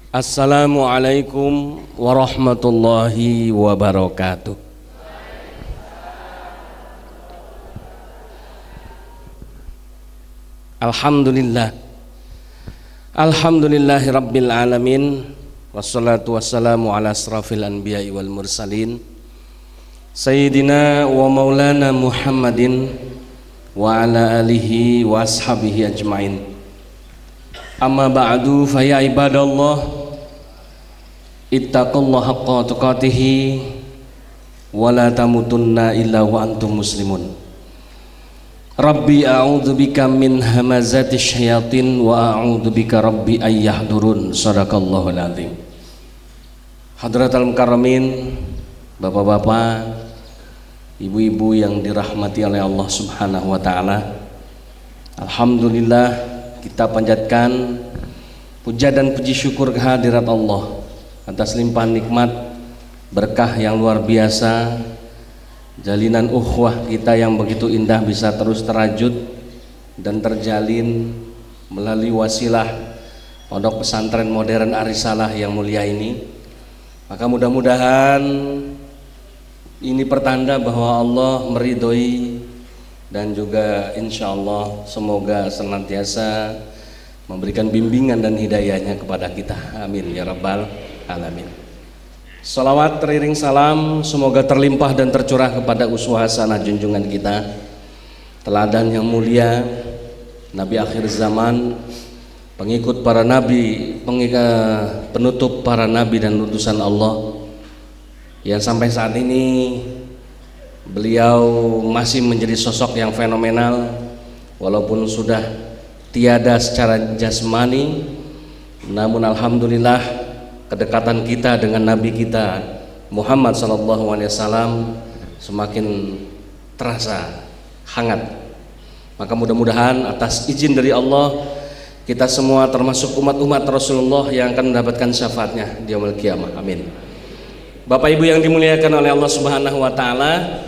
Assalamualaikum warahmatullahi wabarakatuh. Alhamdulillah. Alhamdulillahi rabbil alamin. Wassalatu wassalamu ala asrafil anbiya'i wal mursalin Sayyidina wa maulana Muhammadin wa ala alihi wa ashabihi ajma'in. Amma ba'du fa ya ibadallah, ittaqullaha haqqa tuqatih wa la tamutunna illa wa antum muslimun. Rabbi a'udzubika min hamazati syayatin wa a'udzubika rabbi ay yahdurun. Shadaqallahul azim. Hadratal mukarramin, bapak-bapak, ibu-ibu yang dirahmati oleh Allah Subhanahu wa taala. Alhamdulillah, kita panjatkan puja dan puji syukur kehadirat Allah atas limpahan nikmat berkah yang luar biasa, jalinan ukhuwah kita yang begitu indah bisa terus terajut dan terjalin melalui wasilah Pondok Pesantren Modern Arisalah yang mulia ini. Maka mudah-mudahan ini pertanda bahwa Allah meridhoi dan juga insya Allah semoga senantiasa memberikan bimbingan dan hidayahnya kepada kita. Amin ya rabbal alamin. Salawat teriring salam semoga terlimpah dan tercurah kepada uswah hasanah junjungan kita, teladan yang mulia, Nabi akhir zaman, pengikut para nabi, penutup para nabi dan utusan Allah, yang sampai saat ini beliau masih menjadi sosok yang fenomenal walaupun sudah tiada secara jasmani, namun alhamdulillah kedekatan kita dengan Nabi kita Muhammad SAW semakin terasa hangat. Maka mudah-mudahan atas izin dari Allah kita semua termasuk umat-umat Rasulullah yang akan mendapatkan syafaatnya di yaumul qiyamah. Amin. Bapak Ibu yang dimuliakan oleh Allah Subhanahu wa taala,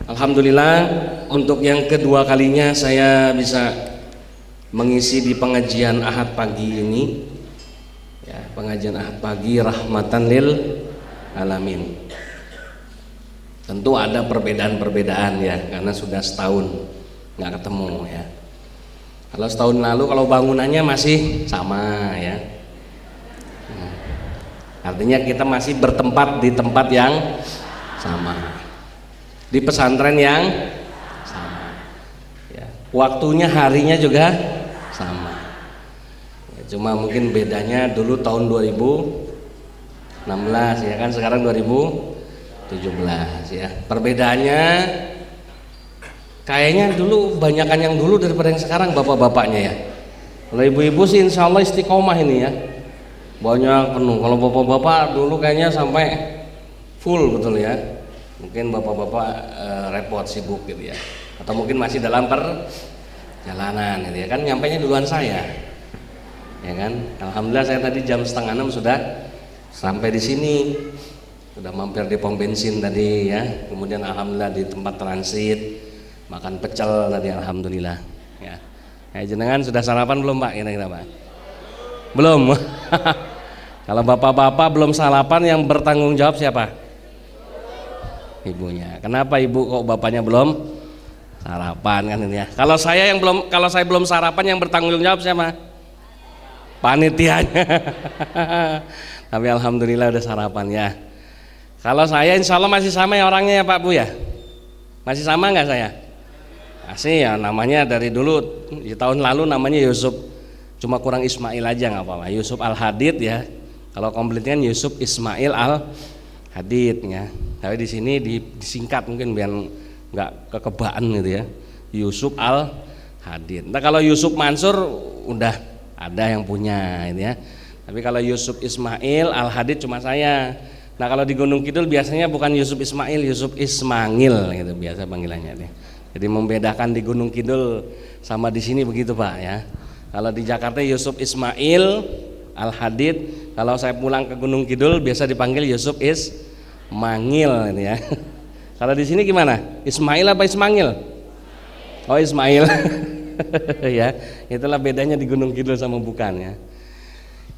alhamdulillah untuk yang kedua kalinya saya bisa mengisi di pengajian Ahad pagi ini. Ya, pengajian Ahad pagi rahmatan lil alamin. Tentu ada perbedaan-perbedaan ya, karena sudah setahun nggak ketemu ya. Kalau setahun lalu kalau bangunannya masih sama ya. Artinya kita masih bertempat di tempat yang sama, di pesantren yang sama ya. Waktunya, harinya juga sama ya, cuma mungkin bedanya dulu tahun 2016 ya kan, sekarang 2017 ya. Perbedaannya kayaknya dulu banyakan yang dulu daripada yang sekarang bapak-bapaknya ya. Kalau ibu-ibu sih insya Allah istiqomah ini ya, banyak penuh. Kalau bapak-bapak dulu kayaknya sampai full betul ya. Mungkin bapak-bapak repot sibuk gitu ya, atau mungkin masih dalam perjalanan gitu ya kan. Nyampainya duluan saya ya kan. Alhamdulillah saya tadi jam 5:30 sudah sampai di sini, sudah mampir di pom bensin tadi ya. Kemudian alhamdulillah di tempat transit makan pecel tadi, alhamdulillah ya. Jenengan sudah sarapan belum Pak? Kira-kira Pak? Belum. Kalau bapak-bapak belum sarapan, yang bertanggung jawab siapa? Ibunya. Kenapa ibu kok bapaknya belum sarapan kan ini ya? Kalau saya belum sarapan, yang bertanggung jawab siapa? Panitianya. Tapi alhamdulillah udah sarapan ya. Kalau saya insya Allah masih sama ya orangnya ya Pak Bu ya. Masih sama nggak saya? Masih ya, namanya dari dulu di tahun lalu namanya Yusuf, cuma kurang Ismail aja nggak apa-apa. Yusuf Al-Hadid ya. Kalau komplitnya kan Yusuf Ismail Al-Hadid ya. Tapi di sini disingkat mungkin biar nggak kekebaan gitu ya. Yusuf Al-Hadid. Nah kalau Yusuf Mansur udah ada yang punya gitu ya. Tapi kalau Yusuf Ismail Al-Hadid cuma saya. Nah kalau di Gunung Kidul biasanya bukan Yusuf Ismail, Yusuf Ismangil gitu biasa panggilannya deh. Jadi membedakan di Gunung Kidul sama di sini begitu Pak ya. Kalau di Jakarta Yusuf Ismail Al-Hadid, kalau saya pulang ke Gunung Kidul biasa dipanggil Yusuf Ismangil ini ya. Kalau di sini gimana? Ismail apa Ismangil? Oh Ismail. Ya, itulah bedanya di Gunung Kidul sama bukan ya.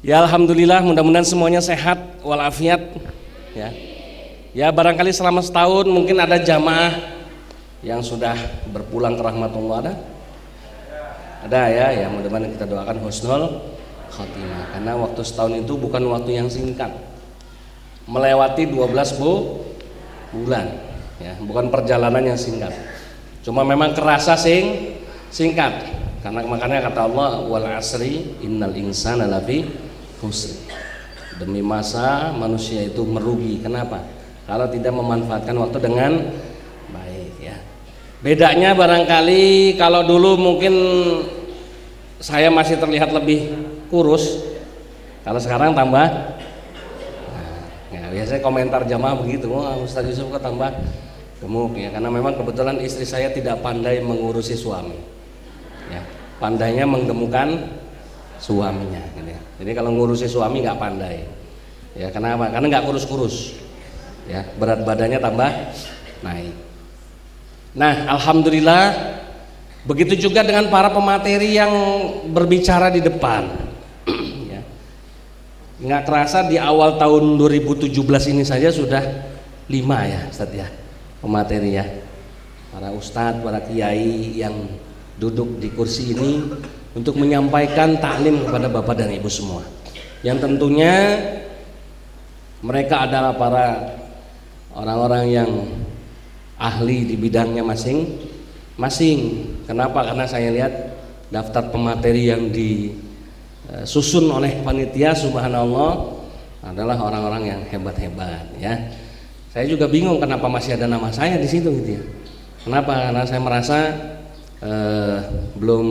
Ya alhamdulillah, mudah-mudahan semuanya sehat walafiat ya. Ya barangkali selama setahun mungkin ada jamaah yang sudah berpulang ke rahmatullah ada ya, ya mudah-mudahan kita doakan husnul khotimah, karena waktu setahun itu bukan waktu yang singkat, melewati 12 bulan ya, bukan perjalanan yang singkat, cuma memang kerasa singkat karena makanya kata Allah wal asri innal insana lafi khusr, demi masa manusia itu merugi. Kenapa? Kalau tidak memanfaatkan waktu dengan baik ya. Bedanya barangkali kalau dulu mungkin saya masih terlihat lebih kurus, kalau sekarang tambah. Nah, ya biasanya komentar jamaah begitu, wah Ustaz Yusuf kok tambah gemuk ya, karena memang kebetulan istri saya tidak pandai mengurusi suami, ya, pandainya menggemukkan suaminya. Gitu ya. Jadi kalau ngurusi suami nggak pandai, ya kenapa? Karena nggak kurus-kurus, ya berat badannya tambah naik. Nah alhamdulillah begitu juga dengan para pemateri yang berbicara di depan ya. Nggak kerasa di awal tahun 2017 ini saja sudah 5 ya Ustadz ya pemateri ya, para ustadz, para kiai yang duduk di kursi ini untuk menyampaikan taklim kepada bapak dan ibu semua, yang tentunya mereka adalah para orang-orang yang ahli di bidangnya masing-masing. Kenapa? Karena saya lihat daftar pemateri yang disusun oleh panitia subhanallah adalah orang-orang yang hebat-hebat ya. Saya juga bingung kenapa masih ada nama saya di situ gitu ya. Kenapa? Karena saya merasa belum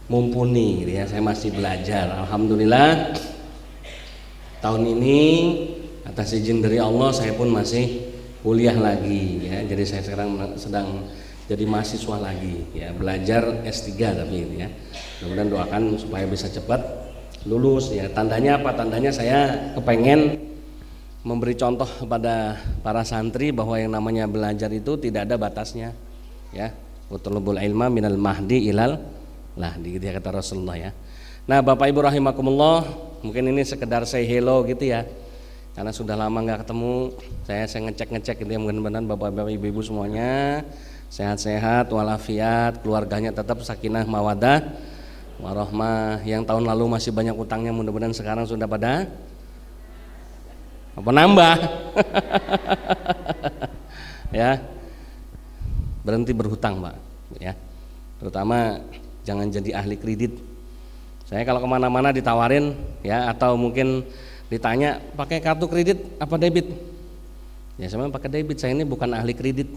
mumpuni gitu ya. Saya masih belajar. Alhamdulillah tahun ini atas izin dari Allah saya pun masih kuliah lagi ya, jadi saya sekarang sedang jadi mahasiswa lagi ya, belajar S3 tapi ini ya, mudah-mudahan doakan supaya bisa cepat lulus ya. Tandanya apa? Tandanya saya kepengen memberi contoh kepada para santri bahwa yang namanya belajar itu tidak ada batasnya ya, utlubul ilma minal mahdi ilal lahdi gitu ya kata Rasulullah ya. Nah Bapak Ibu rahimakumullah, mungkin ini sekedar say hello gitu ya, karena sudah lama nggak ketemu, saya ngecek gitu ya, mudah-mudahan bapak-bapak ibu-ibu semuanya sehat-sehat walafiat, keluarganya tetap sakinah mawadah warahmah. Yang tahun lalu masih banyak utangnya, mudah-mudahan sekarang sudah pada apa nambah ya, berhenti berhutang Pak ya, terutama jangan jadi ahli kredit. Saya kalau kemana-mana ditawarin ya, atau mungkin ditanya pakai kartu kredit apa debit, ya saya pakai debit, saya ini bukan ahli kredit,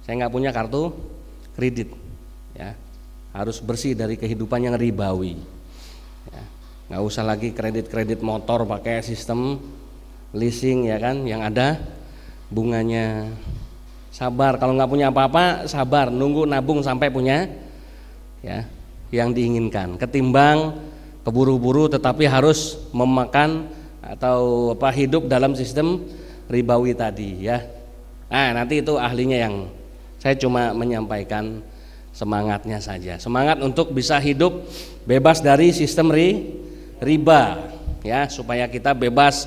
saya nggak punya kartu kredit ya, harus bersih dari kehidupan yang ribawi ya. Nggak usah lagi kredit motor pakai sistem leasing ya kan, yang ada bunganya. Sabar, kalau nggak punya apa-apa sabar, nunggu nabung sampai punya ya yang diinginkan, ketimbang keburu-buru tetapi harus memakan atau hidup dalam sistem ribawi tadi ya. Nah nanti itu ahlinya, yang saya cuma menyampaikan semangatnya saja, semangat untuk bisa hidup bebas dari sistem riba ya, supaya kita bebas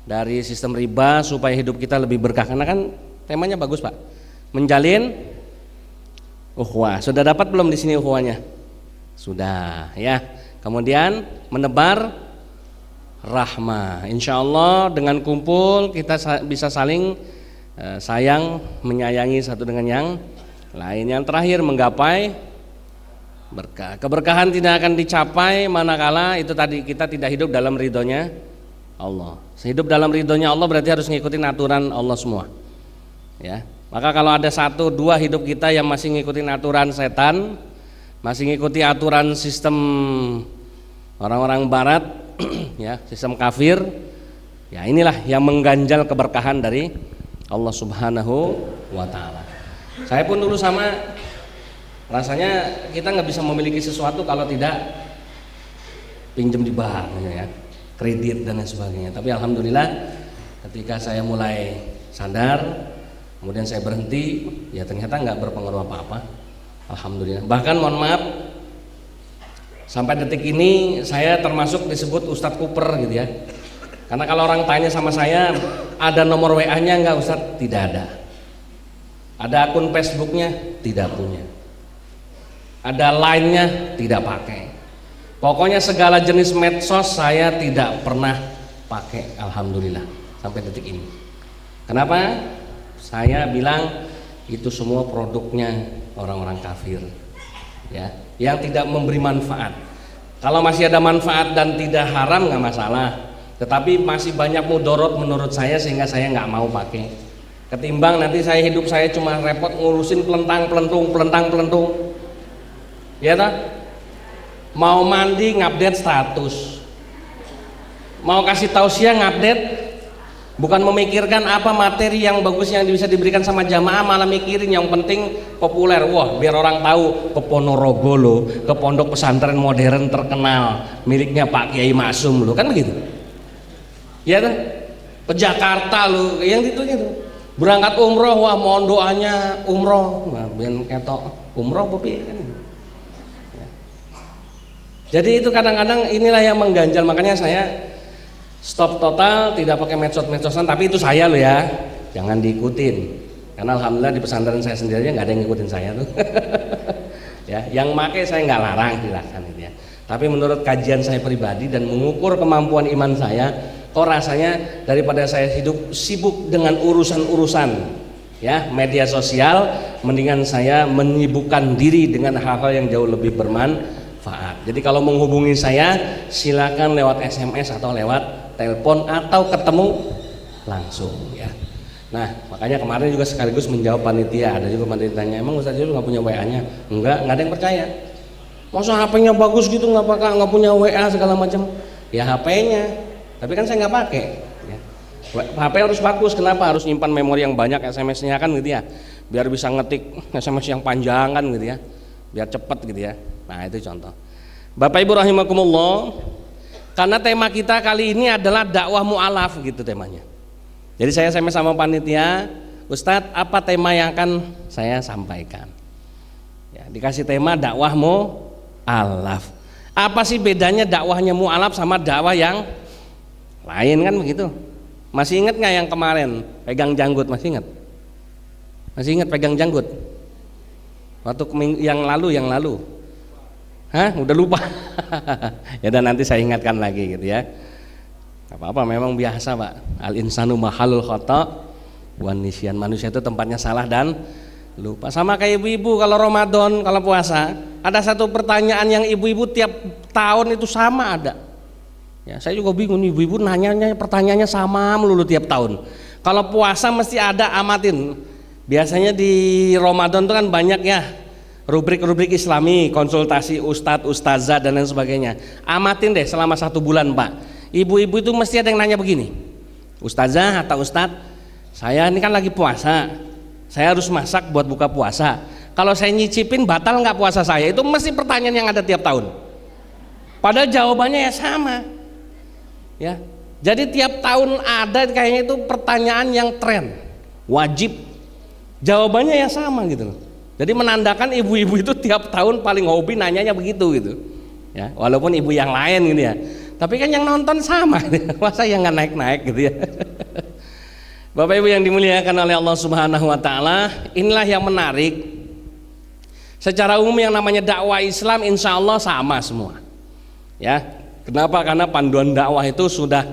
dari sistem riba, supaya hidup kita lebih berkah. Karena kan temanya bagus Pak, menjalin ukhuwah. Sudah dapat belum di sini ukhuwahnya? Sudah ya. Kemudian menebar rahmah. Insya Allah dengan kumpul kita bisa saling sayang, menyayangi satu dengan yang lain. Yang terakhir, menggapai berkah. Keberkahan tidak akan dicapai manakala itu tadi kita tidak hidup dalam ridhonya Allah. Hidup dalam ridhonya Allah berarti harus ngikutin aturan Allah semua. Ya, maka kalau ada 1, 2 hidup kita yang masih ngikutin aturan setan, masih ngikuti aturan sistem orang-orang barat, ya, sistem kafir, ya inilah yang mengganjal keberkahan dari Allah Subhanahu wa Ta'ala. Saya pun dulu sama, rasanya kita nggak bisa memiliki sesuatu kalau tidak pinjam di bank, ya, kredit dan lain sebagainya. Tapi alhamdulillah ketika saya mulai sadar, kemudian saya berhenti, ya ternyata nggak berpengaruh apa-apa. Alhamdulillah. Bahkan mohon maaf, sampai detik ini saya termasuk disebut Ustadz Kuper gitu ya. Karena kalau orang tanya sama saya, ada nomor WA-nya nggak Ustadz? Tidak ada. Ada akun Facebooknya? Tidak punya. Ada Line-nya? Tidak pakai. Pokoknya segala jenis medsos saya tidak pernah pakai, alhamdulillah, sampai detik ini. Kenapa? Saya bilang itu semua produknya orang-orang kafir, ya, yang tidak memberi manfaat. Kalau masih ada manfaat dan tidak haram nggak masalah, tetapi masih banyak mudorot menurut saya sehingga saya nggak mau pakai. Ketimbang nanti saya hidup saya cuma repot ngurusin pelentang pelentung, ya tak? Mau mandi ngupdate status, mau kasih tausiah ngupdate, bukan memikirkan apa materi yang bagus yang bisa diberikan sama jamaah, malah mikirin yang penting populer. Wah, biar orang tahu ke Ponorogo lo, ke pondok pesantren modern terkenal miliknya Pak Kiai Maksum lo, kan begitu? Ya kan? Ke Jakarta lo, yang itu gitu. Berangkat umroh, wah mohon doanya umroh, nah, ben ketok umroh tapi kan. Jadi itu kadang-kadang inilah yang mengganjal, makanya saya stop total, tidak pakai medsos-medsosan, tapi itu saya loh ya, jangan diikutin. Karena alhamdulillah di pesantren saya sendiri nggak ada yang ngikutin saya tuh. Ya, yang pakai saya nggak larang, silakan gitu ya. Tapi menurut kajian saya pribadi dan mengukur kemampuan iman saya, kok rasanya daripada saya hidup sibuk dengan urusan-urusan ya media sosial, mendingan saya menyibukkan diri dengan hal-hal yang jauh lebih bermanfaat. Jadi kalau menghubungi saya silakan lewat SMS atau lewat telepon atau ketemu langsung ya. Nah makanya kemarin juga sekaligus menjawab panitia, ada juga panitia tanya, emang Ustaz Jul nggak punya WA-nya? Enggak ada yang percaya. Masa HP-nya bagus gitu nggak punya WA segala macam? Ya HP-nya, tapi kan saya nggak pakai. Ya. HP harus bagus, kenapa? Harus nyimpan memori yang banyak SMS-nya kan gitu ya, biar bisa ngetik SMS yang panjang kan gitu ya, biar cepet gitu ya. Nah itu contoh. Bapak Ibu rahimakumullah, karena tema kita kali ini adalah dakwah mu'alaf gitu temanya. Jadi saya sama panitia, Ustadz apa tema yang akan saya sampaikan? Ya, dikasih tema dakwah mu'alaf. Apa sih bedanya dakwahnya mu'alaf sama dakwah yang lain kan begitu? Masih ingat nggak yang kemarin pegang janggut, masih ingat? Masih ingat pegang janggut? Waktu yang lalu. Hah? Udah lupa. Ya dan nanti saya ingatkan lagi gitu ya. Apa-apa memang biasa Pak. Al insanu mahalul khata wan nisyan. Manusia itu tempatnya salah dan lupa. Sama kayak ibu-ibu kalau Ramadan, kalau puasa, ada satu pertanyaan yang ibu-ibu tiap tahun itu sama ada. Ya, saya juga bingung ibu-ibu nanyanya pertanyaannya sama melulu tiap tahun. Kalau puasa mesti ada, amatin. Biasanya di Ramadan itu kan banyak ya rubrik-rubrik Islami, konsultasi ustadz, ustazah dan lain sebagainya. Amatin deh selama 1 bulan Pak. Ibu-ibu itu mesti ada yang nanya begini, ustazah atau ustadz, saya ini kan lagi puasa, saya harus masak buat buka puasa. Kalau saya nyicipin batal nggak puasa saya? Itu mesti pertanyaan yang ada tiap tahun. Padahal jawabannya ya sama. Ya, jadi tiap tahun ada kayaknya itu pertanyaan yang tren, wajib. Jawabannya ya sama gitu loh. Jadi menandakan ibu-ibu itu tiap tahun paling hobi nanyanya begitu gitu. Ya, walaupun ibu yang lain gitu ya. Tapi kan yang nonton sama, masa yang nggak naik-naik gitu ya. Bapak Ibu yang dimuliakan oleh Allah Subhanahu wa taala, inilah yang menarik. Secara umum yang namanya dakwah Islam insya Allah sama semua. Ya. Kenapa? Karena panduan dakwah itu sudah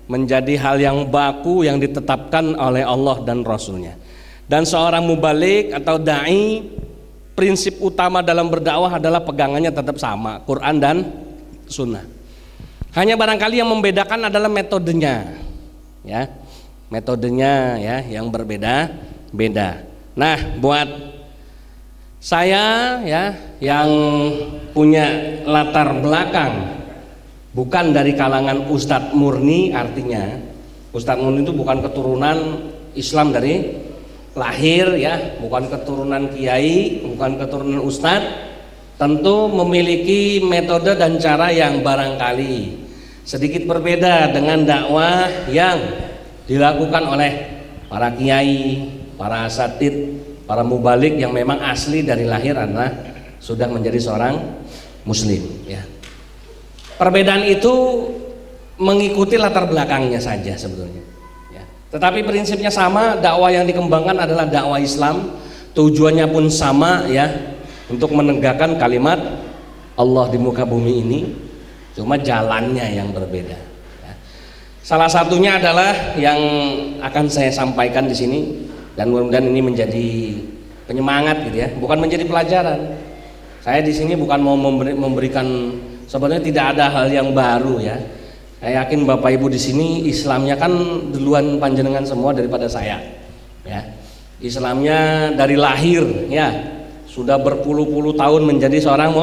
menjadi hal yang baku yang ditetapkan oleh Allah dan Rasulnya. Dan seorang mubalik atau da'i, prinsip utama dalam berdakwah adalah pegangannya tetap sama, Quran dan Sunnah. Hanya barangkali yang membedakan adalah metodenya, ya, metodenya ya yang berbeda-beda. Nah, buat saya ya yang punya latar belakang bukan dari kalangan Ustadz murni, artinya Ustadz murni itu bukan keturunan Islam dari lahir ya, bukan keturunan kiai, bukan keturunan Ustadz, tentu memiliki metode dan cara yang barangkali sedikit berbeda dengan dakwah yang dilakukan oleh para kiai, para asatid, para mubalik yang memang asli dari lahir adalah sudah menjadi seorang muslim ya. Perbedaan itu mengikuti latar belakangnya saja sebetulnya ya. Tetapi prinsipnya sama, dakwah yang dikembangkan adalah dakwah Islam, tujuannya pun sama ya, untuk menegakkan kalimat Allah di muka bumi ini, cuma jalannya yang berbeda ya. Salah satunya adalah yang akan saya sampaikan di sini, dan mudah-mudahan ini menjadi penyemangat gitu ya, bukan menjadi pelajaran. Saya di sini bukan mau memberikan, sebenarnya tidak ada hal yang baru ya. Saya yakin Bapak Ibu di sini Islamnya kan duluan panjenengan semua daripada saya ya. Islamnya dari lahir ya, sudah berpuluh-puluh tahun menjadi seorang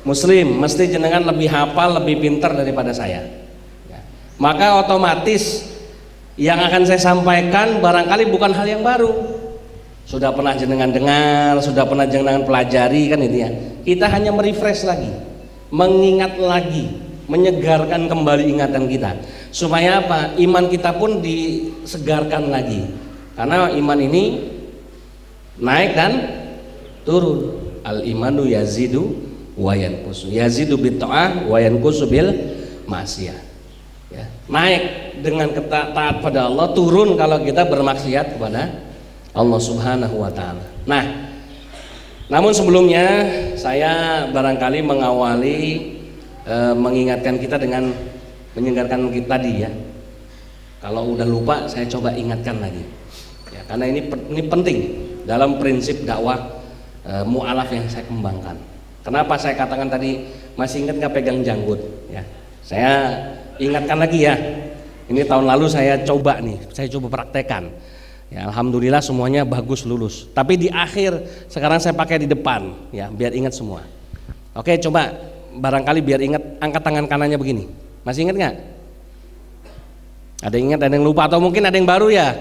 muslim, mesti jenengan lebih hafal, lebih pintar daripada saya ya. Maka otomatis yang akan saya sampaikan barangkali bukan hal yang baru, sudah pernah jenengan dengar, sudah pernah jenengan pelajari kan itu ya. Kita hanya merefresh lagi, mengingat lagi, menyegarkan kembali ingatan kita, supaya apa? Iman kita pun disegarkan lagi, karena iman ini naik dan turun. Al imanu yazidu wa yanqusu, yazidu bit ta'ah wa yanqusu bil ma'siyah ya. Naik dengan taat pada Allah, turun kalau kita bermaksiat kepada Allah Subhanahu wa taala. Nah, namun sebelumnya saya barangkali mengawali mengingatkan kita dengan menyegarkan kita tadi ya. Kalau udah lupa saya coba ingatkan lagi ya, karena ini penting dalam prinsip dakwah mu'alaf yang saya kembangkan. Kenapa saya katakan tadi masih ingat nggak pegang janggut ya? Saya ingatkan lagi ya. Ini tahun lalu saya coba praktekkan. Ya, alhamdulillah semuanya bagus, lulus. Tapi di akhir sekarang saya pakai di depan ya, biar ingat semua. Oke, coba barangkali biar ingat, angkat tangan kanannya begini. Masih ingat nggak? Ada yang ingat, ada yang lupa, atau mungkin ada yang baru ya?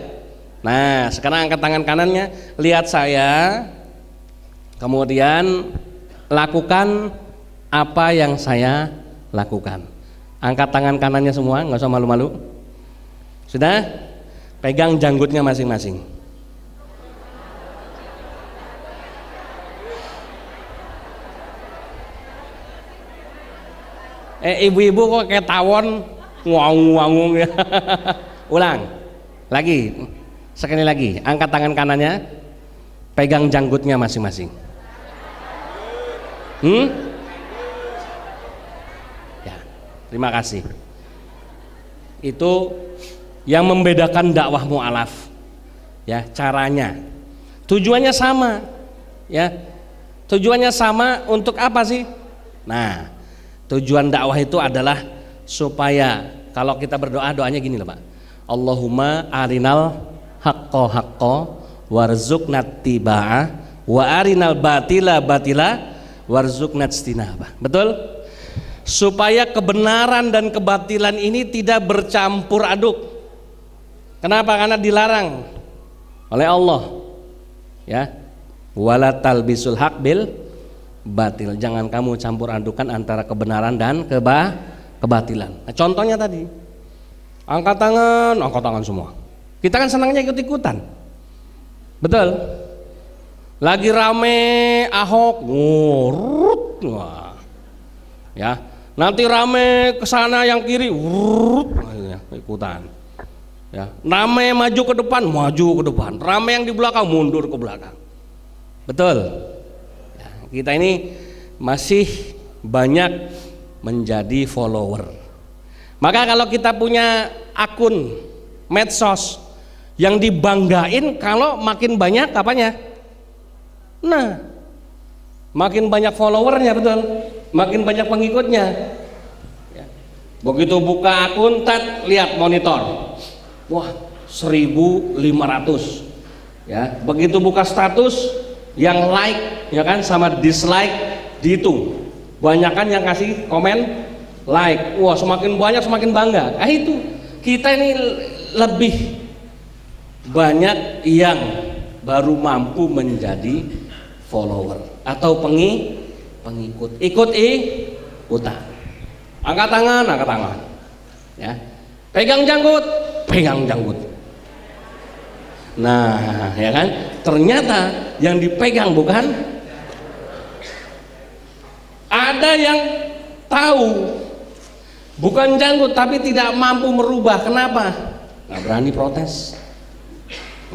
Nah, sekarang angkat tangan kanannya, lihat saya, kemudian lakukan apa yang saya lakukan. Angkat tangan kanannya semua, nggak usah malu-malu. Sudah? Pegang janggutnya masing-masing. Ibu-ibu kok kayak tawon ngawung-ngawung ya. Ulang lagi, sekali lagi, angkat tangan kanannya, pegang janggutnya masing-masing. Ya, terima kasih. Itu yang membedakan dakwah mu'alaf ya, caranya, tujuannya sama ya. Tujuannya sama untuk apa sih? Nah, tujuan dakwah itu adalah supaya kalau kita berdoa, doanya gini loh Pak, Allahumma arinal haqqo haqqo warzuqnat tiba'ah wa arinal batila batila warzuqnat istinabah. Betul? Supaya kebenaran dan kebatilan ini tidak bercampur aduk. Kenapa? Karena dilarang oleh Allah ya, wala talbisul haq bil batil, jangan kamu campur adukan antara kebenaran dan kebatilan. Nah, contohnya tadi, angkat tangan semua. Kita kan senangnya ikut-ikutan, betul? Lagi rame Ahok ngurut, wah ya, nanti rame ke sana yang kiri wurut, ikutan ya. Rame maju ke depan, rame yang di belakang mundur ke belakang, betul ya. Kita ini masih banyak menjadi follower. Maka kalau kita punya akun medsos yang dibanggain kalau makin banyak apanya? Nah, makin banyak followernya, betul, makin banyak pengikutnya. Ya. Begitu buka akun, lihat monitor, wah 1.500. Ya, begitu buka status, yang like ya kan sama dislike dihitung. Banyakan yang kasih komen like, wah semakin banyak semakin bangga. Itu kita ini lebih banyak yang baru mampu menjadi follower atau pengikut, ikutan. Angkat tangan, ya. Pegang janggut. Nah, ya kan? Ternyata yang dipegang bukan, ada yang tahu bukan janggut tapi tidak mampu merubah. Kenapa? Nggak berani protes.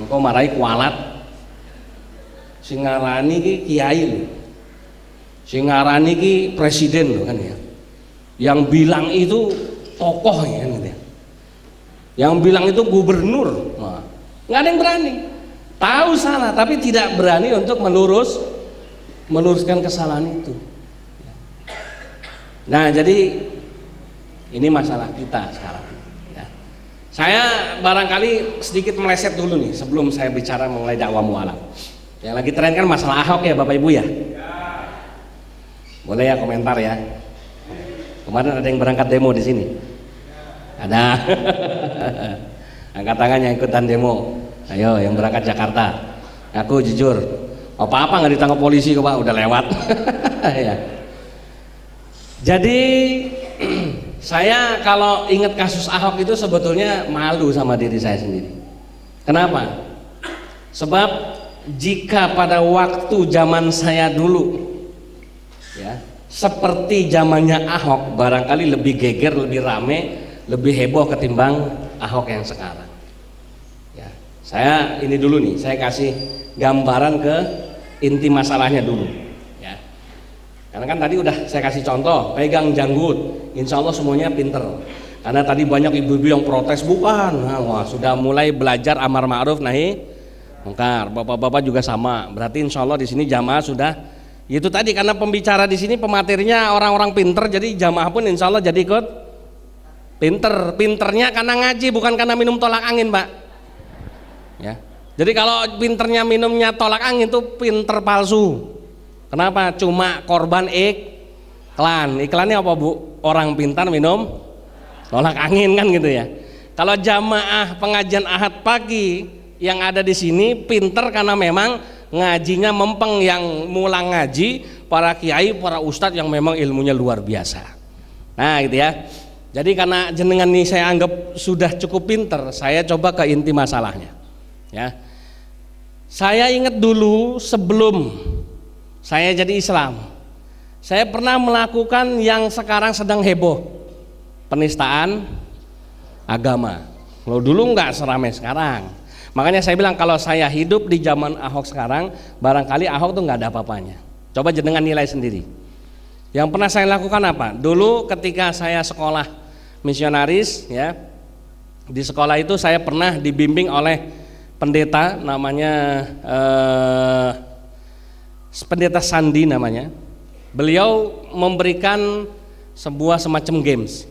Engkau marahi kualat. Sing ngarani ki kiai lho. Sing ngarani ki presiden lho kan ya. Yang bilang itu tokoh ya kan gitu ya. Yang bilang itu gubernur. Nah, nggak ada yang berani. Tahu salah tapi tidak berani untuk meluruskan kesalahan itu. Nah, jadi ini masalah kita sekarang. Saya barangkali sedikit meleset dulu nih sebelum saya bicara mengenai dakwah mualaf. Yang lagi tren kan masalah Ahok ya Bapak Ibu ya. Boleh ya komentar ya. Kemarin ada yang berangkat demo di sini. Ada. Angkat tangan yang ikutan demo. Ayo yang berangkat Jakarta. Aku jujur, apa-apa nggak ditangkap polisi kok Pak, udah lewat. Ya. Jadi saya kalau ingat kasus Ahok itu sebetulnya malu sama diri saya sendiri. Kenapa? Sebab jika pada waktu zaman saya dulu ya, seperti zamannya Ahok, barangkali lebih geger, lebih rame, lebih heboh ketimbang Ahok yang sekarang. Ya, saya ini dulu nih, saya kasih gambaran ke inti masalahnya dulu. Karena kan tadi udah saya kasih contoh, pegang janggut, insya Allah semuanya pinter. Karena tadi banyak ibu-ibu yang protes, bukan, nah, wah sudah mulai belajar amar ma'ruf nahi mungkar. Bapak-bapak juga sama. Berarti insya Allah di sini jamaah sudah. Itu tadi karena pembicara di sini pematerinya orang-orang pinter, jadi jamaah pun insya Allah jadi ikut pinter. Pinternya karena ngaji, bukan karena minum tolak angin, Pak. Ya. Jadi kalau pinternya minumnya tolak angin itu pinter palsu. Kenapa? Cuma korban iklan. Iklannya apa Bu? Orang pintar minum tolak angin kan gitu ya. Kalau jamaah pengajian Ahad pagi yang ada di sini pintar karena memang ngajinya mempeng, yang mulang ngaji para kiai, para ustadz yang memang ilmunya luar biasa. Nah gitu ya. Jadi karena jenengan ini saya anggap sudah cukup pintar, saya coba ke inti masalahnya. Ya. Saya ingat dulu sebelum saya jadi Islam, saya pernah melakukan yang sekarang sedang heboh, penistaan agama. Kalau dulu nggak seramai sekarang. Makanya saya bilang kalau saya hidup di zaman Ahok sekarang, barangkali Ahok tuh nggak ada apa-apanya. Coba jenengan nilai sendiri. Yang pernah saya lakukan apa? Dulu ketika saya sekolah misionaris, ya, di sekolah itu saya pernah dibimbing oleh pendeta namanya Pendeta Sandi namanya. Beliau memberikan sebuah semacam games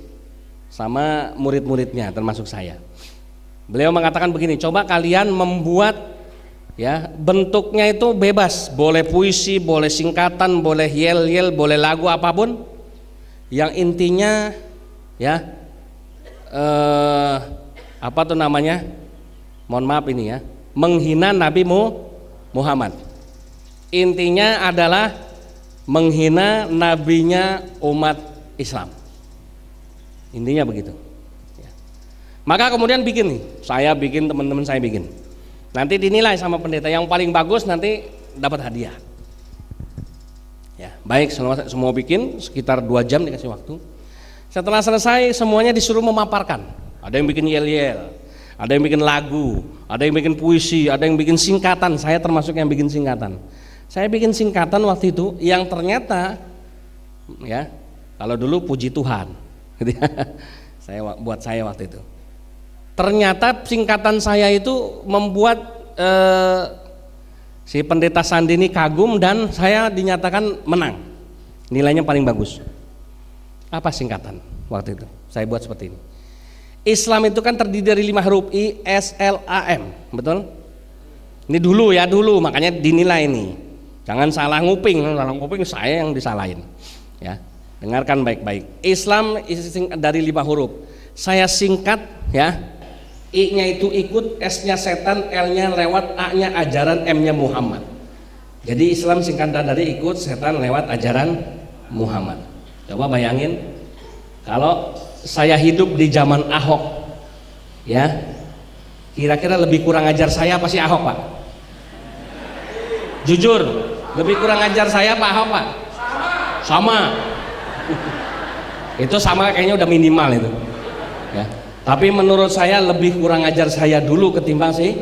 sama murid-muridnya termasuk saya. Beliau mengatakan begini, coba kalian membuat ya, bentuknya itu bebas, boleh puisi, boleh singkatan, boleh yel-yel, boleh lagu apapun. Yang intinya ya apa tuh namanya? Mohon maaf ini ya, menghina Nabi Muhammad. Intinya adalah menghina nabinya umat Islam. Intinya begitu. Ya. Maka kemudian bikin nih, saya bikin, teman-teman saya bikin. Nanti dinilai sama pendeta, yang paling bagus nanti dapat hadiah. Ya, baik, semua bikin sekitar 2 jam dikasih waktu. Setelah selesai semuanya disuruh memaparkan. Ada yang bikin yel-yel, ada yang bikin lagu, ada yang bikin puisi, ada yang bikin singkatan. Saya termasuk yang bikin singkatan. Saya bikin singkatan waktu itu yang ternyata ya, kalau dulu puji Tuhan gitu ya. Buat saya waktu itu. ternyata singkatan saya itu membuat si pendeta Sandi ini kagum dan saya dinyatakan menang, nilainya paling bagus. Apa singkatan waktu itu? Saya buat seperti ini. Islam itu kan terdiri dari 5 huruf ISLAM, betul? Ini dulu ya, dulu makanya dinilai ini. Jangan salah nguping saya yang disalahin. Ya, dengarkan baik-baik. Islam dari 5 huruf. Saya singkat ya. I-nya itu ikut, S-nya setan, L-nya lewat, A-nya ajaran, M-nya Muhammad. Jadi Islam singkatan dari ikut, setan lewat ajaran Muhammad. Coba bayangin kalau saya hidup di zaman Ahok, ya, kira-kira lebih kurang ajar saya apa sih Ahok, Pak? Jujur, lebih kurang ajar saya Pak Ahok, Pak? Sama. Itu sama kayaknya udah minimal itu. Ya. Tapi menurut saya lebih kurang ajar saya dulu ketimbang si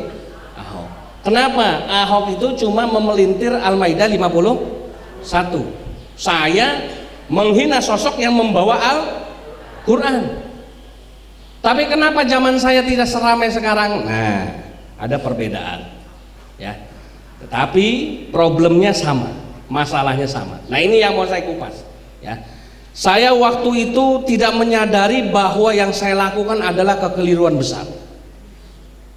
Ahok. Kenapa? Ahok itu cuma memelintir Al-Maidah 51. Saya menghina sosok yang membawa Al-Quran. Tapi kenapa zaman saya tidak seramai sekarang? Nah, ada perbedaan. Ya. Tetapi problemnya sama, masalahnya sama. Nah, ini yang mau saya kupas. Ya. Saya waktu itu tidak menyadari bahwa yang saya lakukan adalah kekeliruan besar.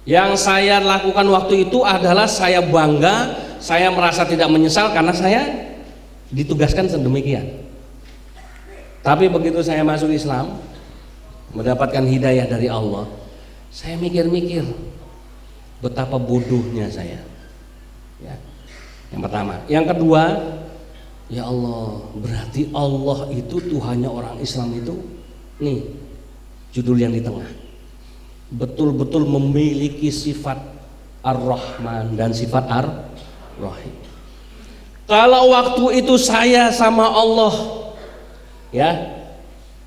Yang saya lakukan waktu itu adalah saya bangga, saya merasa tidak menyesal karena saya ditugaskan sedemikian. Tapi begitu saya masuk Islam, mendapatkan hidayah dari Allah, saya mikir-mikir betapa bodohnya saya. Ya. Yang pertama, yang kedua, ya Allah, berarti Allah itu Tuhannya orang Islam itu, nih judul yang di tengah, betul-betul memiliki sifat Ar-Rahman dan sifat Ar-Rahim. Kalau waktu itu saya sama Allah ya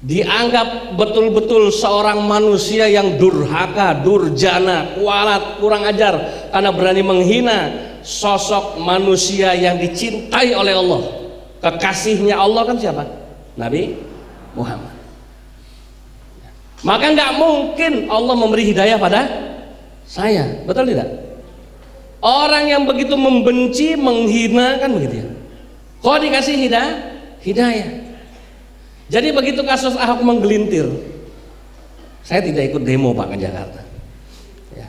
dianggap betul-betul seorang manusia yang durhaka, durjana, kualat, kurang ajar karena berani menghina sosok manusia yang dicintai oleh Allah. Kekasihnya Allah kan siapa? Nabi Muhammad. Maka nggak mungkin Allah memberi hidayah pada saya, betul tidak? Orang yang begitu membenci, menghina kan begitu ya. Kok dikasih hidayah? Jadi begitu kasus Ahok menggelintir, saya tidak ikut demo Pak ke Jakarta. Ya.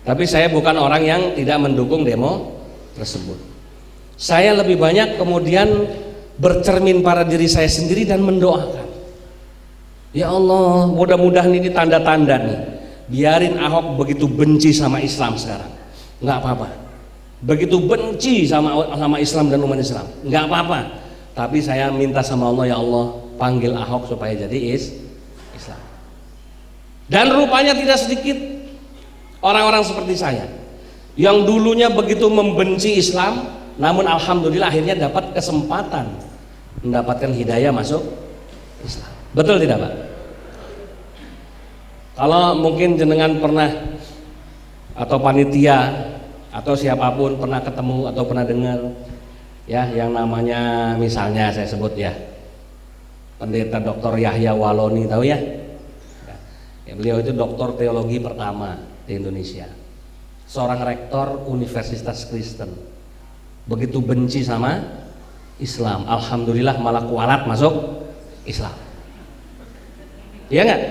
Tapi saya bukan orang yang tidak mendukung demo tersebut. Saya lebih banyak kemudian bercermin pada diri saya sendiri dan mendoakan, ya Allah, mudah-mudahan ini tanda-tanda nih, biarin Ahok begitu benci sama Islam sekarang, nggak apa-apa. Begitu benci sama Islam dan umat Islam, nggak apa-apa. Tapi saya minta sama Allah, ya Allah, panggil Ahok supaya jadi Islam. Dan rupanya tidak sedikit orang-orang seperti saya yang dulunya begitu membenci Islam, namun alhamdulillah akhirnya dapat kesempatan mendapatkan hidayah masuk Islam. Betul tidak Pak? Kalau mungkin jenengan pernah atau panitia atau siapapun pernah ketemu atau pernah dengar ya yang namanya, misalnya saya sebut ya, Pendeta Dr. Yahya Waloni, tahu ya? Ya, beliau itu doktor teologi pertama di Indonesia, seorang rektor Universitas Kristen. Begitu benci sama Islam, alhamdulillah malah kualat masuk Islam. Iya nggak?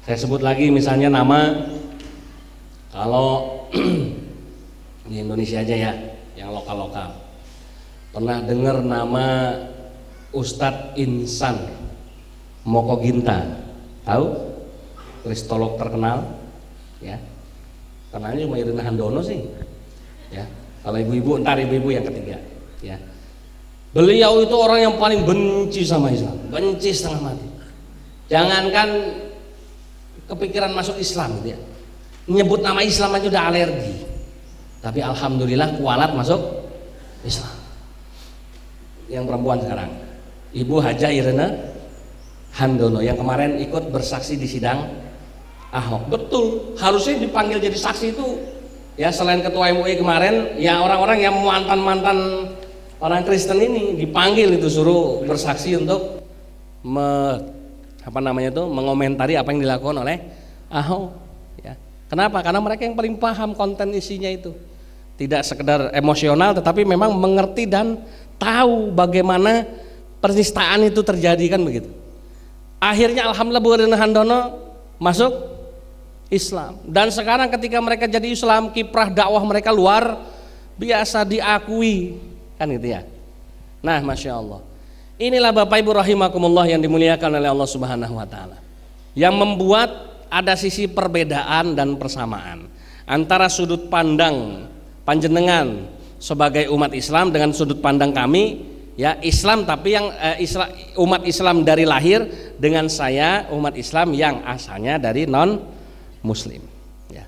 Saya sebut lagi misalnya nama, kalau di Indonesia aja ya, yang lokal-lokal. Pernah dengar nama Ustadz Insan Mokoginta? Tahu? Kristolog terkenal ya. Kenalnya cuma Irina Handono sih ya. Kalau ibu-ibu, ntar ibu-ibu yang ketiga ya. Beliau itu orang yang paling benci sama Islam, benci setengah mati. Jangankan kepikiran masuk Islam gitu ya, nyebut nama Islam aja udah alergi. Tapi alhamdulillah kualat masuk Islam. Yang perempuan sekarang, Ibu Haja Irina Handono, yang kemarin ikut bersaksi di sidang Ahok. Betul, harusnya dipanggil jadi saksi itu ya, selain ketua MUI kemarin, ya orang-orang yang mantan-mantan orang Kristen ini dipanggil itu, suruh bersaksi untuk mengomentari apa yang dilakukan oleh Ahok. Ya. Kenapa? Karena mereka yang paling paham konten isinya itu. Tidak sekedar emosional, tetapi memang mengerti dan tahu bagaimana penistaan itu terjadi, kan begitu. Akhirnya alhamdulillah Bu Rina Handono masuk Islam, dan sekarang ketika mereka jadi Islam, kiprah dakwah mereka luar biasa diakui, kan gitu ya. Nah, Masya Allah, inilah Bapak Ibu rahimakumullah yang dimuliakan oleh Allah Subhanahu wa Ta'ala, yang membuat ada sisi perbedaan dan persamaan antara sudut pandang panjenengan sebagai umat Islam dengan sudut pandang kami, ya Islam tapi yang umat Islam dari lahir, dengan saya umat Islam yang asalnya dari non Muslim. Ya.